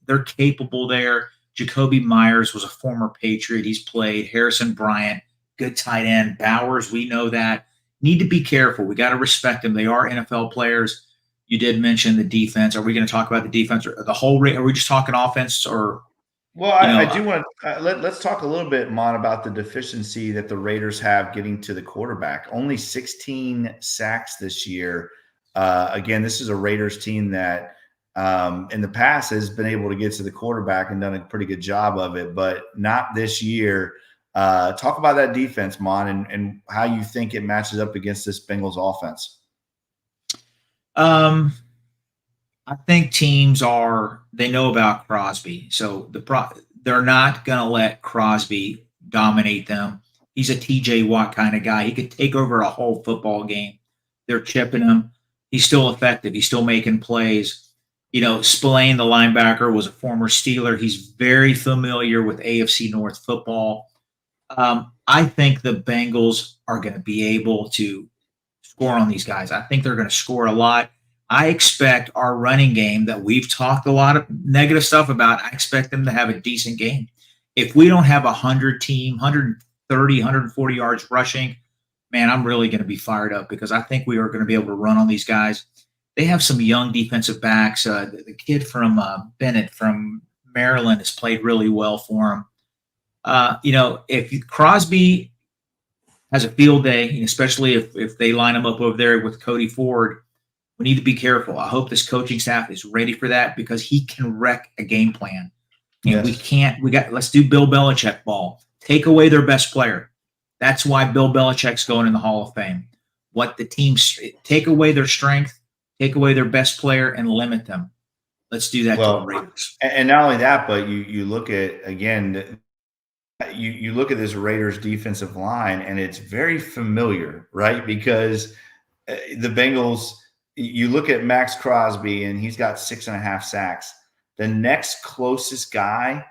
They're capable there. Jacoby Myers was a former Patriot. He's played. Harrison Bryant, good tight end. Bowers, we know that. Need to be careful. We got to respect them. They are NFL players. You did mention the defense. Are we going to talk about the defense or the whole rate? Are we just talking offense or? Well, I do want let's talk a little bit, Mon, about the deficiency that the Raiders have getting to the quarterback. Only 16 sacks this year. Again, this is a Raiders team that in the past has been able to get to the quarterback and done a pretty good job of it, but not this year. Talk about that defense, Mon, and how you think it matches up against this Bengals offense. I think teams they know about Crosby. So they're not going to let Crosby dominate them. He's a TJ Watt kind of guy. He could take over a whole football game. They're chipping him. He's still effective. He's still making plays. Spillane, the linebacker, was a former Steeler. He's very familiar with AFC North football. I think the Bengals are going to be able to score on these guys. I think they're going to score a lot. I expect our running game that we've talked a lot of negative stuff about, I expect them to have a decent game. If we don't have 130, 140 yards rushing, man, I'm really going to be fired up because I think we are going to be able to run on these guys. They have some young defensive backs. The kid from Bennett from Maryland has played really well for him. If Crosby has a field day, especially if they line him up over there with Cody Ford, we need to be careful. I hope this coaching staff is ready for that because he can wreck a game plan. And let's do Bill Belichick ball. Take away their best player. That's why Bill Belichick's going in the Hall of Fame. What the teams take away their strength, take away their best player, and limit them. Let's do that to the Raiders. And not only that, but you look at, again, you look at this Raiders defensive line, and it's very familiar, right? Because the Bengals – you look at Max Crosby, and he's got 6.5 sacks. The next closest guy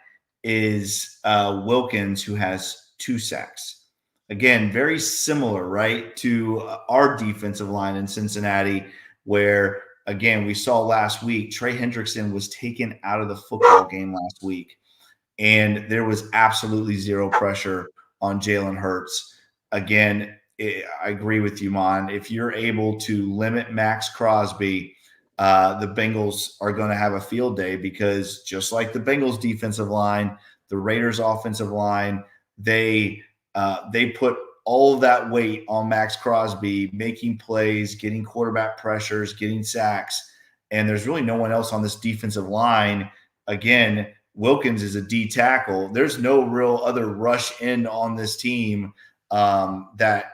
is Wilkins, who has 2 sacks. Again, very similar, right, to our defensive line in Cincinnati, where, again, we saw last week, Trey Hendrickson was taken out of the football game last week, and there was absolutely zero pressure on Jalen Hurts. Again, I agree with you, Mon. If you're able to limit Max Crosby, the Bengals are going to have a field day because just like the Bengals defensive line, the Raiders offensive line, they put all of that weight on Max Crosby, making plays, getting quarterback pressures, getting sacks, and there's really no one else on this defensive line. Again, Wilkins is a D tackle. There's no real other rush in on this team that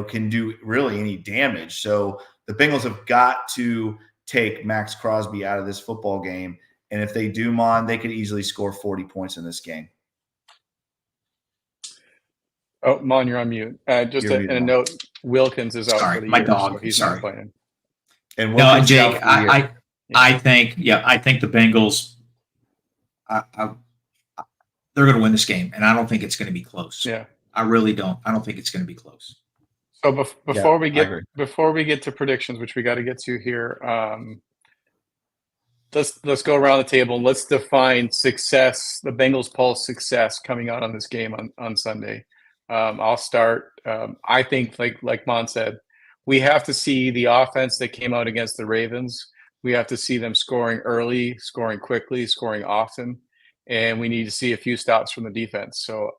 can do really any damage. So the Bengals have got to take Max Crosby out of this football game. And if they do, Mon, they could easily score 40 points in this game. Oh, Mon, you're on mute. A note, Wilkins is out for the year, dog. So he's not playing. And no, Jake, I think the Bengals, they're going to win this game, and I don't think it's going to be close. Yeah. I really don't. I don't think it's going to be close. So before we get to predictions, which we got to get to here, let's go around the table. Let's define success, the Bengals Pulse success coming out on this game on Sunday. I'll start. I think, like Mon said, we have to see the offense that came out against the Ravens. We have to see them scoring early, scoring quickly, scoring often, and we need to see a few stops from the defense. So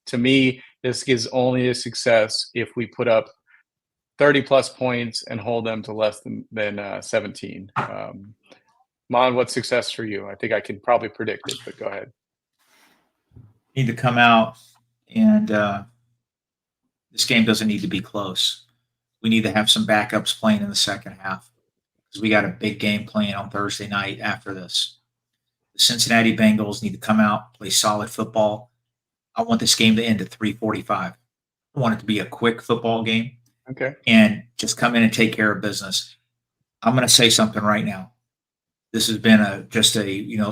to me, this is only a success if we put up 30-plus points and hold them to less than 17. Mon, what's success for you? I think I can probably predict it, but go ahead. Need to come out, and this game doesn't need to be close. We need to have some backups playing in the second half because we got a big game playing on Thursday night after this. The Cincinnati Bengals need to come out, play solid football. I want this game to end at 3:45. I want it to be a quick football game. Okay. And just come in and take care of business. I'm going to say something right now. This has been a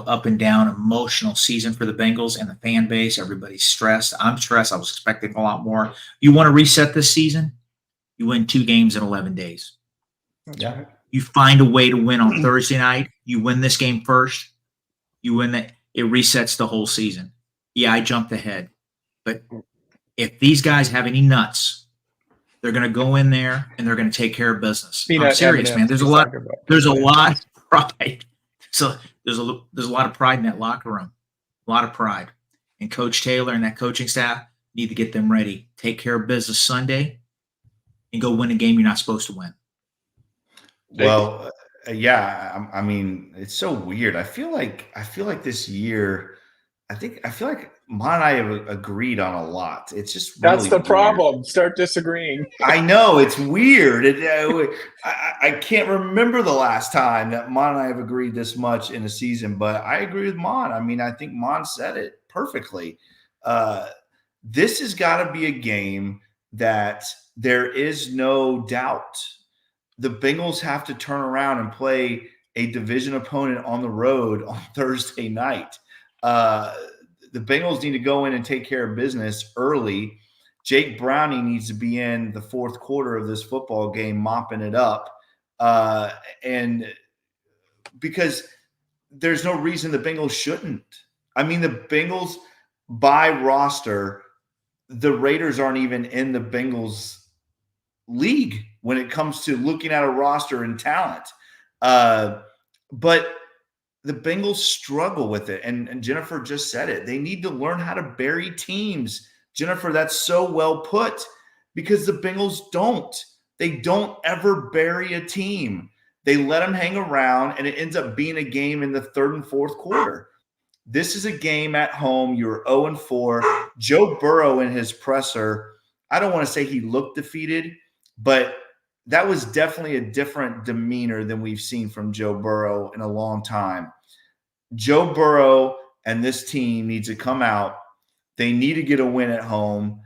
up and down emotional season for the Bengals and the fan base. Everybody's stressed. I'm stressed. I was expecting a lot more. You want to reset this season? You win 2 games in 11 days. Yeah. You find a way to win on Thursday night. You win this game first. You win that. It resets the whole season. Yeah, I jumped ahead. But if these guys have any nuts, They're going to go in there and they're going to take care of business. I'm Peanut serious, man. M&Ms There's a he's lot. talking about. There's a lot of pride. So there's a lot of pride in that locker room. A lot of pride. And Coach Taylor and that coaching staff need to get them ready. Take care of business Sunday and go win a game you're not supposed to win. Well, yeah. I mean, it's so weird. I feel like this year. I feel like Mon and I have agreed on a lot. It's just That's really the weird. problem. Start disagreeing. I know it's weird. I can't remember the last time that Mon and I have agreed this much in a season, but I agree with Mon. I mean, I think Mon said it perfectly. This has got to be a game that there is no doubt the Bengals have to turn around and play a division opponent on the road on Thursday night. The Bengals need to go in and take care of business early. Jake Browning needs to be in the fourth quarter of this football game, mopping it up. And because there's no reason the Bengals shouldn't. I mean, the Bengals by roster, the Raiders aren't even in the Bengals league when it comes to looking at a roster and talent. But the Bengals struggle with it. And Jennifer just said it. They need to learn how to bury teams. Jennifer, that's so well put because the Bengals don't. They don't ever bury a team. They let them hang around, and it ends up being a game in the third and fourth quarter. This is a game at home. You're 0-4. Joe Burrow in his presser, I don't want to say he looked defeated, but that was definitely a different demeanor than we've seen from Joe Burrow in a long time. Joe Burrow and this team needs to come out. They need to get a win at home.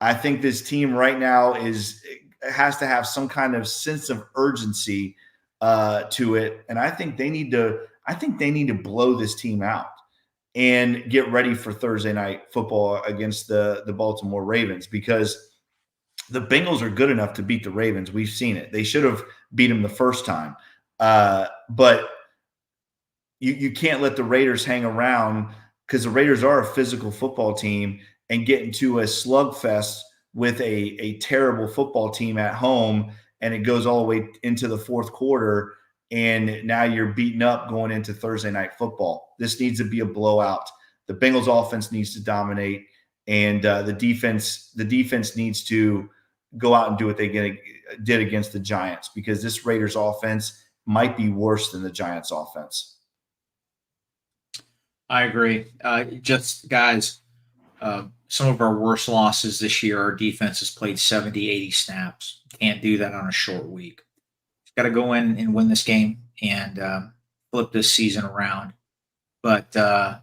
I think this team right now has to have some kind of sense of urgency to it, and I think they need to blow this team out and get ready for Thursday night football against the Baltimore Ravens because the Bengals are good enough to beat the Ravens. We've seen it. They should have beat them the first time. But you can't let the Raiders hang around because the Raiders are a physical football team and get into a slugfest with a terrible football team at home, and it goes all the way into the fourth quarter, and now you're beaten up going into Thursday night football. This needs to be a blowout. The Bengals offense needs to dominate, and the defense needs to go out and do what they did against the Giants because this Raiders offense might be worse than the Giants offense. I agree. Just guys, some of our worst losses this year, our defense has played 70, 80 snaps. Can't do that on a short week. Got to go in and win this game and flip this season around. But I'm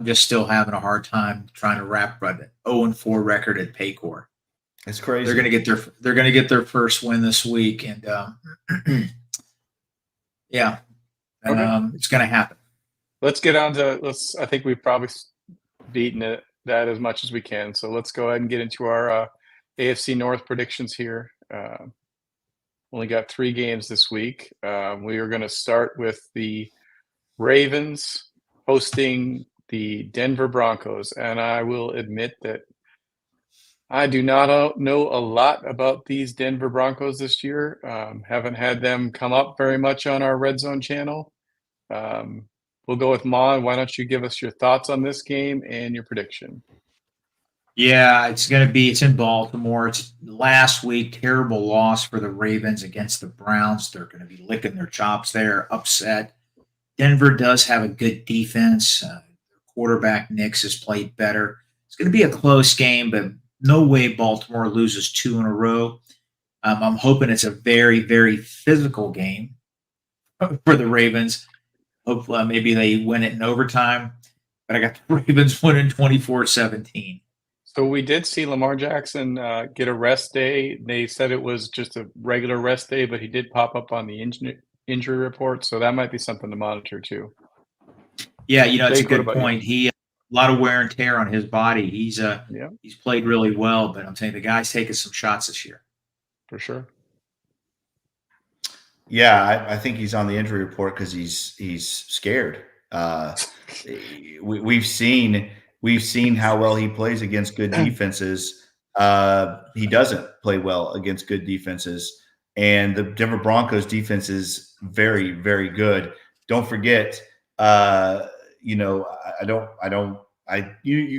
just still having a hard time trying to wrap an 0-4 record at Paycor. It's crazy. They're going to get their first win this week, and yeah, okay. It's going to happen. Let's get on to I think we've probably beaten that as much as we can. So let's go ahead and get into our AFC North predictions here. Only got 3 games this week. We are going to start with the Ravens hosting the Denver Broncos, and I will admit that I do not know a lot about these Denver Broncos this year. Haven't had them come up very much on our Red Zone channel. We'll go with Mon. Why don't you give us your thoughts on this game and your prediction? Yeah, it's in Baltimore. It's last week, terrible loss for the Ravens against the Browns. They're going to be licking their chops there, upset. Denver does have a good defense. Their quarterback, Nix, has played better. It's going to be a close game, but no way Baltimore loses 2 in a row. I'm hoping it's a very, very physical game for the Ravens. Hopefully, maybe they win it in overtime. But I got the Ravens winning 24-17. So we did see Lamar Jackson get a rest day. They said it was just a regular rest day, but he did pop up on the injury report. So that might be something to monitor too. Yeah, it's a good point. He a lot of wear and tear on his body. He's played really well, but I'm saying the guy's taking some shots this year. For sure. Yeah, I think he's on the injury report because he's scared. We've seen how well he plays against good defenses. He doesn't play well against good defenses, and the Denver Broncos defense is very, very good. Don't forget, you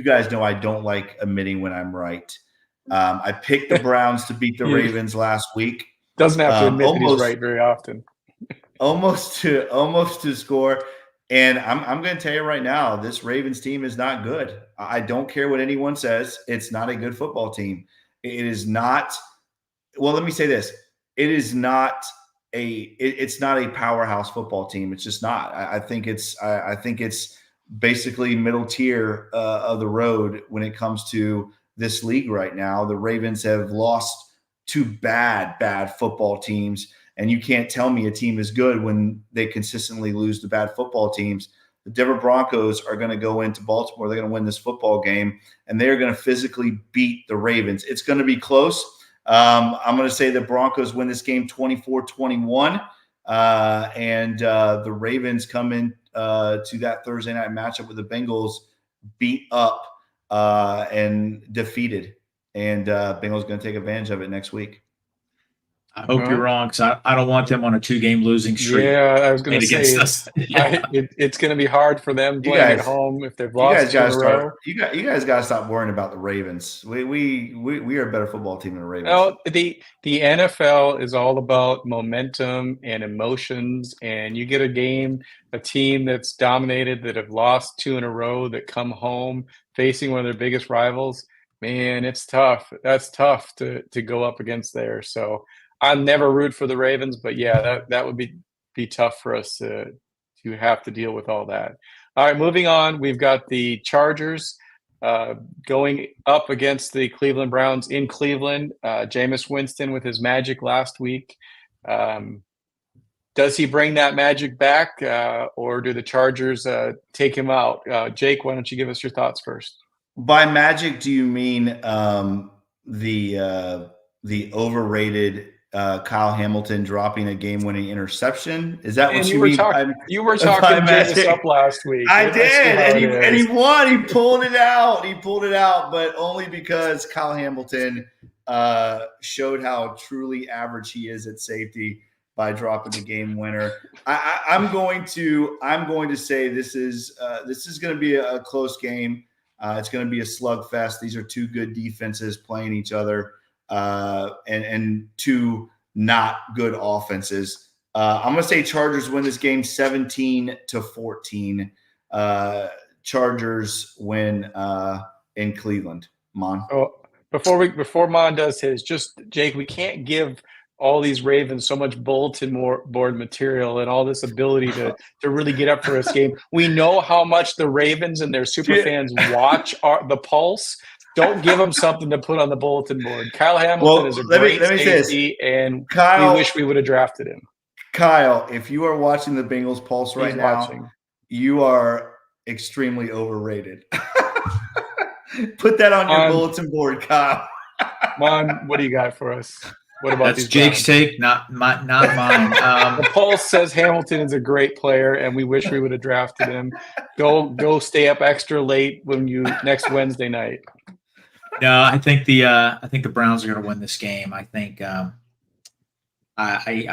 guys know I don't like admitting when I'm right. I picked the Browns to beat the He Ravens last week. doesn't have to admit that he's Almost right very often. almost to score. And I'm going to tell you right now, this Ravens team is not good. I don't care what anyone says. It's not a good football team. It is not. Well, let me say this: it's not a powerhouse football team. It's just not. I think it's basically middle tier of the road when it comes to this league right now. The Ravens have lost to bad football teams. And you can't tell me a team is good when they consistently lose to bad football teams. The Denver Broncos are going to go into Baltimore. They're going to win this football game, and they're going to physically beat the Ravens. It's going to be close. I'm going to say the Broncos win this game 24-21, and the Ravens come in to that Thursday night matchup with the Bengals beat up and defeated. And Bengals going to take advantage of it next week. I hope you're wrong, because I don't want them on a 2-game losing streak. Yeah, I was going to say us. Yeah. it's going to be hard for them playing at home if they've lost 2 in a row. You guys got to stop worrying about the Ravens. We are a better football team than the Ravens. Well, the NFL is all about momentum and emotions, and you get a team that's dominated, that have lost 2 in a row, that come home facing one of their biggest rivals. Man, it's tough. That's tough to go up against there. So I never root for the Ravens, but yeah, that would be tough for us to have to deal with all that. All right, moving on. We've got the Chargers going up against the Cleveland Browns in Cleveland. Jameis Winston with his magic last week. Does he bring that magic back, or do the Chargers take him out? Jake, why don't you give us your thoughts first? By magic, do you mean the overrated Kyle Hamilton dropping a game-winning interception? Is that what you mean? You were talking Jameis up last week. I did, and he won. He pulled it out. But only because Kyle Hamilton showed how truly average he is at safety by dropping the game winner. I'm going to say this is going to be a close game. It's going to be a slugfest. These are 2 good defenses playing each other. And 2 not good offenses. I'm going to say Chargers win this game 17-14. Chargers win in Cleveland. Mon. Oh, before Mon does his, just Jake, we can't give all these Ravens so much bulletin board material and all this ability to really get up for this game. We know how much the Ravens and their super fans watch the Pulse. Don't give them something to put on the bulletin board. Kyle Hamilton is a great safety, and we wish we would have drafted him. Kyle, if you are watching the Bengals Pulse right now, you are extremely overrated. Put that on your bulletin board, Kyle. Mon, what do you got for us? What about That's Jake's take, not mine. The Pulse says Hamilton is a great player, and we wish we would have drafted him. Go stay up extra late next Wednesday night. No, I think the Browns are going to win this game. I think I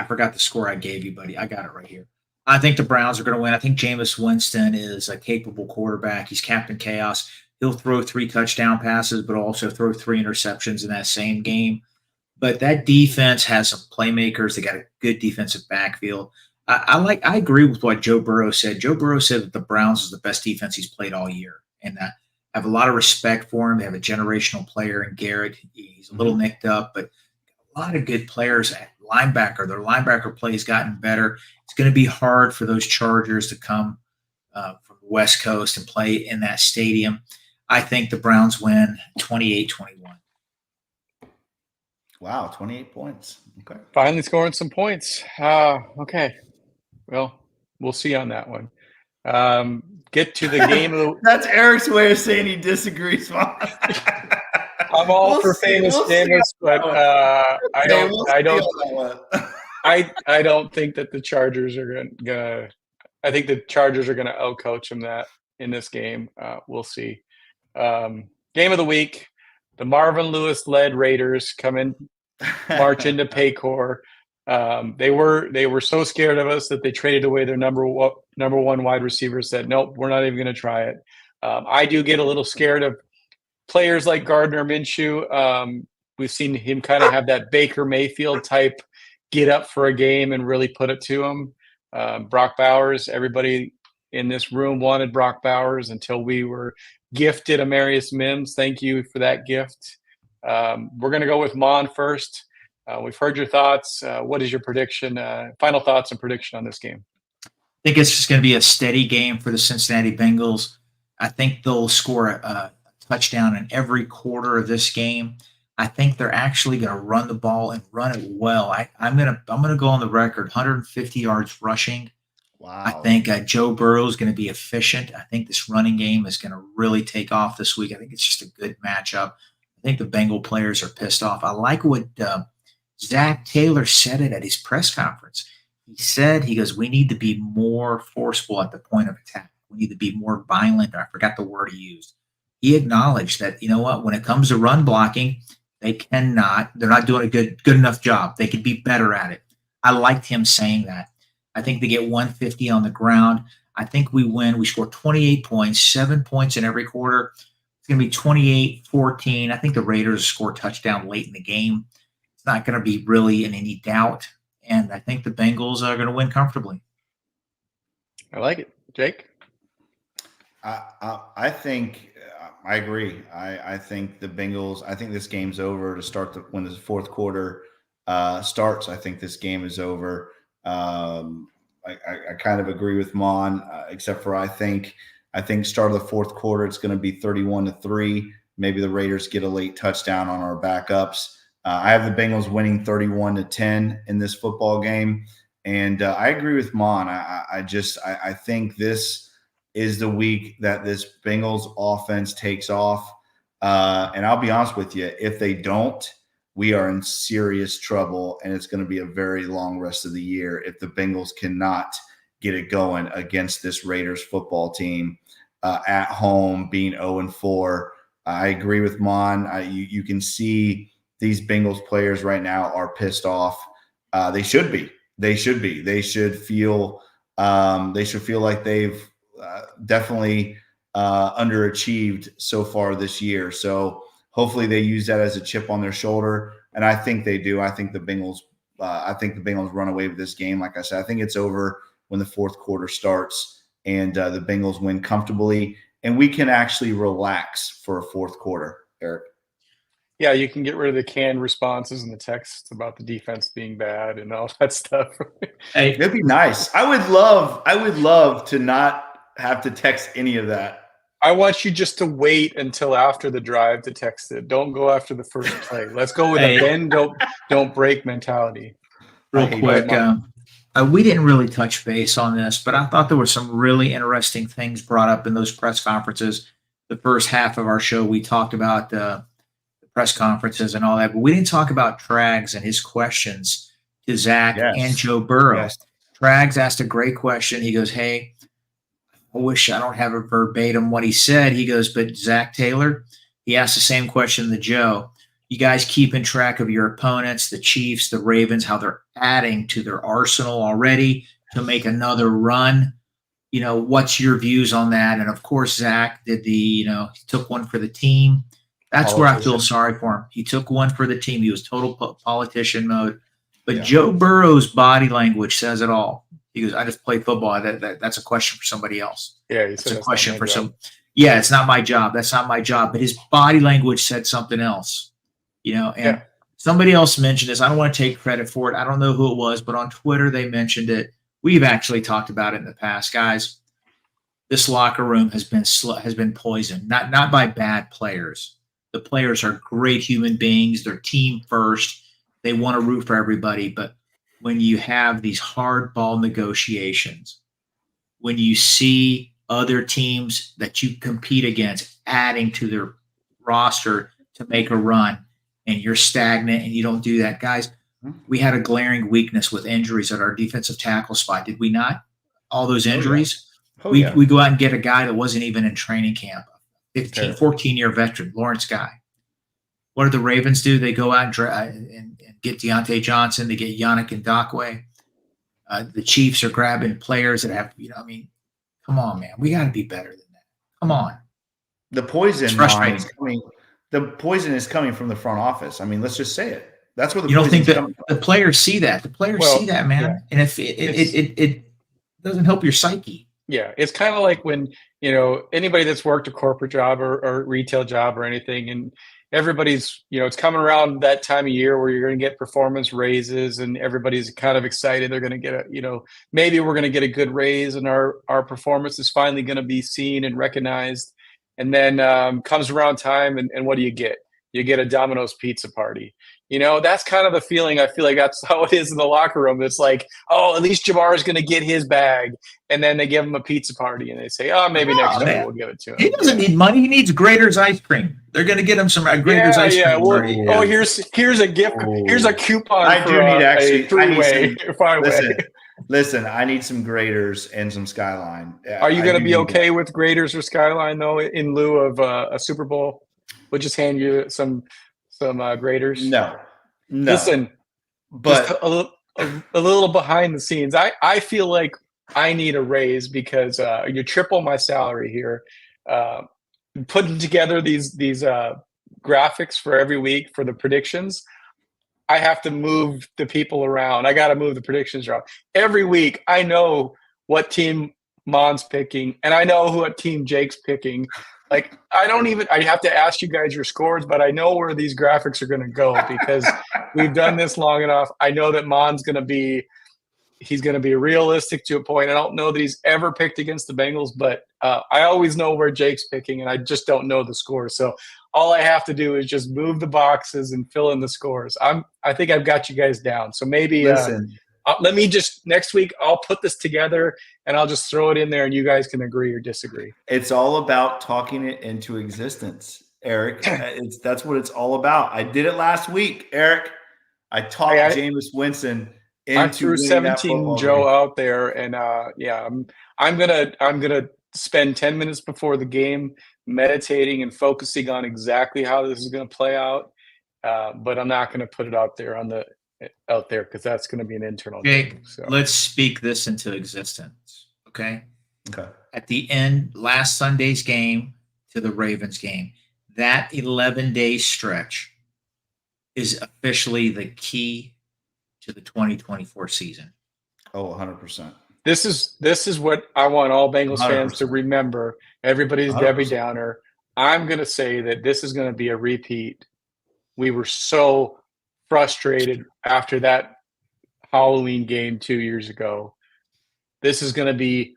forgot the score I gave you, buddy. I got it right here. I think the Browns are going to win. I think Jameis Winston is a capable quarterback. He's Captain Chaos. He'll throw 3 touchdown passes, but also throw 3 interceptions in that same game. But that defense has some playmakers. They got a good defensive backfield. I agree with what Joe Burrow said. Joe Burrow said that the Browns is the best defense he's played all year, and I have a lot of respect for him. They have a generational player in Garrett. He's a little nicked up, but a lot of good players at linebacker. Their linebacker play has gotten better. It's going to be hard for those Chargers to come from the West Coast and play in that stadium. I think the Browns win 28-21. Wow, 28 points. Okay. Finally scoring some points. Okay. Well, we'll see on that one. Get to the game of the That's Eric's way of saying he disagrees, Mom. I'm all for famous Jameis, but I don't think that the Chargers are gonna I think the Chargers are gonna outcoach him in this game. We'll see. Game of the week. the Marvin Lewis-led Raiders come in, march into Paycor. They were so scared of us that they traded away their number one wide receiver. Said, nope, we're not even going to try it. I do get a little scared of players like Gardner Minshew. We've seen him kind of have that Baker Mayfield type get up for a game and really put it to him. Brock Bowers, everybody in this room wanted Brock Bowers until we were gifted Amarius Mims. Thank you for that gift. We're going to go with Mon first. We've heard your thoughts. What is your prediction? Final thoughts and prediction on this game? I think it's just going to be a steady game for the Cincinnati Bengals. I think they'll score a touchdown in every quarter of this game. I think they're actually going to run the ball and run it well. I'm gonna go on the record, 150 yards rushing. Wow. I think Joe Burrow is going to be efficient. I think this running game is going to really take off this week. I think it's just a good matchup. I think the Bengal players are pissed off. I like what Zach Taylor said it at his press conference. He goes, we need to be more forceful at the point of attack. We need to be more violent. I forgot the word he used. He acknowledged that, you know what, when it comes to run blocking, they're not doing a good enough job. They could be better at it. I liked him saying that. I think they get 150 on the ground. I think we win. We score 28 points, 7 points in every quarter. It's going to be 28-14. I think the Raiders score a touchdown late in the game. It's not going to be really in any doubt. And I think the Bengals are going to win comfortably. I like it. Jake? I think I agree. I think the Bengals. I think this game's over to start when the fourth quarter starts. I think this game is over. I kind of agree with Mon, except for I think start of the fourth quarter it's going to be 31-3. Maybe the Raiders get a late touchdown on our backups. I have the Bengals winning 31-10 in this football game, and I agree with Mon. I think this is the week that this Bengals offense takes off. And I'll be honest with you, if they don't, we are in serious trouble, and it's going to be a very long rest of the year if the Bengals cannot get it going against this Raiders football team at home, being 0-4. I agree with Mon. You can see these Bengals players right now are pissed off. They should be. They should feel like they've definitely underachieved so far this year. So hopefully they use that as a chip on their shoulder, and I think they do. I think the Bengals run away with this game. Like I said, I think it's over when the fourth quarter starts, and the Bengals win comfortably, and we can actually relax for a fourth quarter. Eric? Yeah, you can get rid of the canned responses and the texts about the defense being bad and all that stuff. Hey, It'd be nice. I would love to not have to text any of that. I want you just to wait until after the drive to text it. Don't go after the first play. Let's go with a bend, don't break mentality. Real quick, we didn't really touch base on this, but I thought there were some really interesting things brought up in those press conferences. The first half of our show, we talked about the press conferences and all that, but we didn't talk about Trags and his questions to Zach and Joe Burrow. Yes. Trags asked a great question. He goes, hey, I wish I don't have a verbatim what he said. He goes, but Zach Taylor, he asked the same question to Joe. You guys keeping track of your opponents, the Chiefs, the Ravens, how they're adding to their arsenal already to make another run? You know, what's your views on that? And of course, Zach did he took one for the team. That's where I feel sorry for him. He took one for the team. He was total politician mode. But Joe Burrow's body language says it all. He goes, I just play football. That's a question for somebody else. Yeah, it's a question for some. Yeah, it's not my job. That's not my job. But his body language said something else. And somebody else mentioned this. I don't want to take credit for it. I don't know who it was, but on Twitter they mentioned it. We've actually talked about it in the past, guys. This locker room has been poisoned, not by bad players. The players are great human beings. They're team first. They want to root for everybody. But when you have these hardball negotiations, when you see other teams that you compete against adding to their roster to make a run, and you're stagnant and you don't do that, guys, we had a glaring weakness with injuries at our defensive tackle spot, did we not? All those injuries. We go out and get a guy that wasn't even in training camp, 14-year veteran, Lawrence Guy. What do the Ravens do? They go out and get Deontay Johnson. They get Yannick Ngakoue. The Chiefs are grabbing players that have, I mean, come on, man. We got to be better than that. Come on. The poison It's frustrating. The poison is coming from the front office. I mean, let's just say it. That's where the you don't think poison's that the players see that? The players see that, man. Yeah. And if it doesn't help your psyche. Yeah, it's kind of like when, anybody that's worked a corporate job or retail job or anything, and everybody's, it's coming around that time of year where you're going to get performance raises and everybody's kind of excited. They're going to get maybe we're going to get a good raise and our performance is finally going to be seen and recognized. And then comes around time and what do you get? You get a Domino's pizza party. That's kind of the feeling. I feel like that's how it is in the locker room. It's like, oh, at least Jabbar is going to get his bag. And then they give him a pizza party and they say, oh, maybe next year we'll give it to him. He doesn't need money. He needs Grater's ice cream. They're going to get him some Grater's ice cream. Well, oh, here's a gift. Here's a coupon. I do need actually a three-way. Listen, I need some Graters and some Skyline. Are you going to be okay with Graters or Skyline though, in lieu of a Super Bowl? We'll just hand you some Graters. No. Listen, but just a little behind the scenes. I feel like I need a raise because you triple my salary here. Putting together these graphics for every week for the predictions. I have to move the people around. I got to move the predictions around every week. I know what team Mon's picking, and I know what team Jake's picking. Like, I have to ask you guys your scores, but I know where these graphics are going to go because we've done this long enough. I know that Mon's he's going to be realistic to a point. I don't know that he's ever picked against the Bengals, but I always know where Jake's picking, and I just don't know the scores. So all I have to do is just move the boxes and fill in the scores. I think I've got you guys down. So maybe let me just next week I'll put this together and I'll just throw it in there and you guys can agree or disagree. It's all about talking it into existence, Eric. That's what it's all about. I did it last week, Eric. I talked Jameis Winston into I threw 17 Joe game out there, and I'm gonna spend 10 minutes before the game meditating and focusing on exactly how this is going to play out. But I'm not going to put it out there because that's going to be an internal game. So. Let's speak this into existence. Okay. Okay. At the end, last Sunday's game to the Ravens game, that 11-day stretch is officially the key to the 2024 season. Oh, 100%. This is what I want all Bengals 100%. Fans to remember. Everybody's 100%. Debbie Downer. I'm going to say that this is going to be a repeat. We were so frustrated after that Halloween game 2 years ago. This is going to be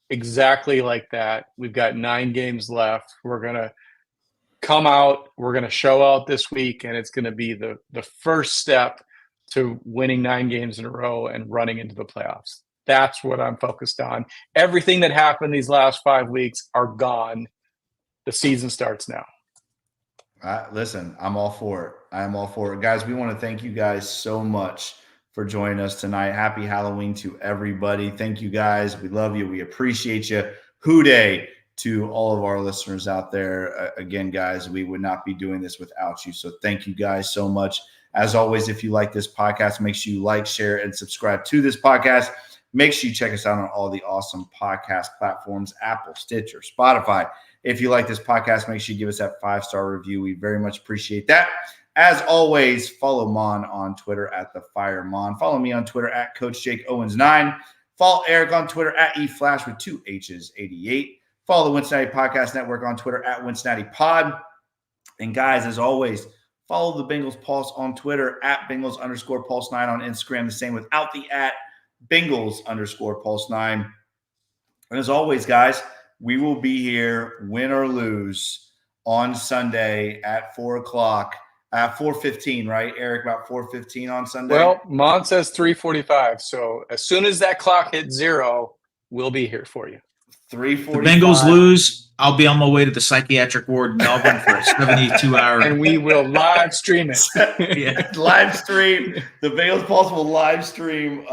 exactly like that. We've got 9 games left. We're going to come out. We're going to show out this week, and it's going to be the first step to winning 9 games in a row and running into the playoffs. That's what I'm focused on. Everything that happened these last 5 weeks are gone. The season starts now. Listen, I'm all for it. I am all for it. Guys, we want to thank you guys so much for joining us tonight. Happy Halloween to everybody. Thank you guys. We love you. We appreciate you. Hooday to all of our listeners out there. Again, guys, we would not be doing this without you. So thank you guys so much. As always, if you like this podcast, make sure you like, share, and subscribe to this podcast. Make sure you check us out on all the awesome podcast platforms, Apple, Stitcher, Spotify. If you like this podcast, make sure you give us that 5-star review. We very much appreciate that. As always, follow Mon on Twitter at @TheFireMon. Follow me on Twitter at Coach Jake Owens 9. Follow Eric on Twitter at eFlash with 2 H's 88. Follow the Cincinnati Podcast Network on Twitter at Cincinnati Pod. And guys, as always, follow the Bengals Pulse on Twitter at Bengals_Pulse9 on Instagram. The same without the @ Bengals_Pulse9. And as always, guys, we will be here, win or lose, on Sunday at 4 o'clock, at 4:15, right, Eric? About 4:15 on Sunday? Well, Mon says 3:45. So as soon as that clock hits 0, we'll be here for you. 3:45. The Bengals lose, I'll be on my way to the psychiatric ward in Melbourne for a 72-hour. And we will live stream it. Yeah. Live stream. The Bengals Pulse will live stream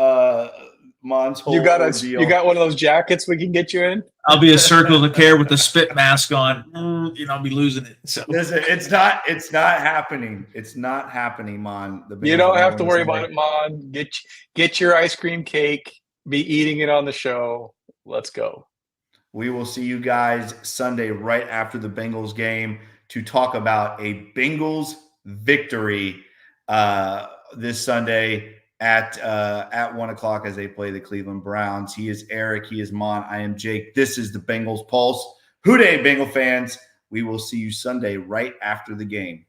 Mon's whole You got ordeal. you got one of those jackets we can get you in? I'll be a circle of care with the spit mask on. I'll be losing it. So Listen, it's not happening. It's not happening, Mon. The You Bengals don't are have to gonna worry win about it, Mon. Get your ice cream cake. Be eating it on the show. Let's go. We will see you guys Sunday right after the Bengals game to talk about a Bengals victory this Sunday at 1:00 as they play the Cleveland Browns. He is Eric. He is Mon. I am Jake. This is the Bengals Pulse. Hoo day, Bengal fans. We will see you Sunday right after the game.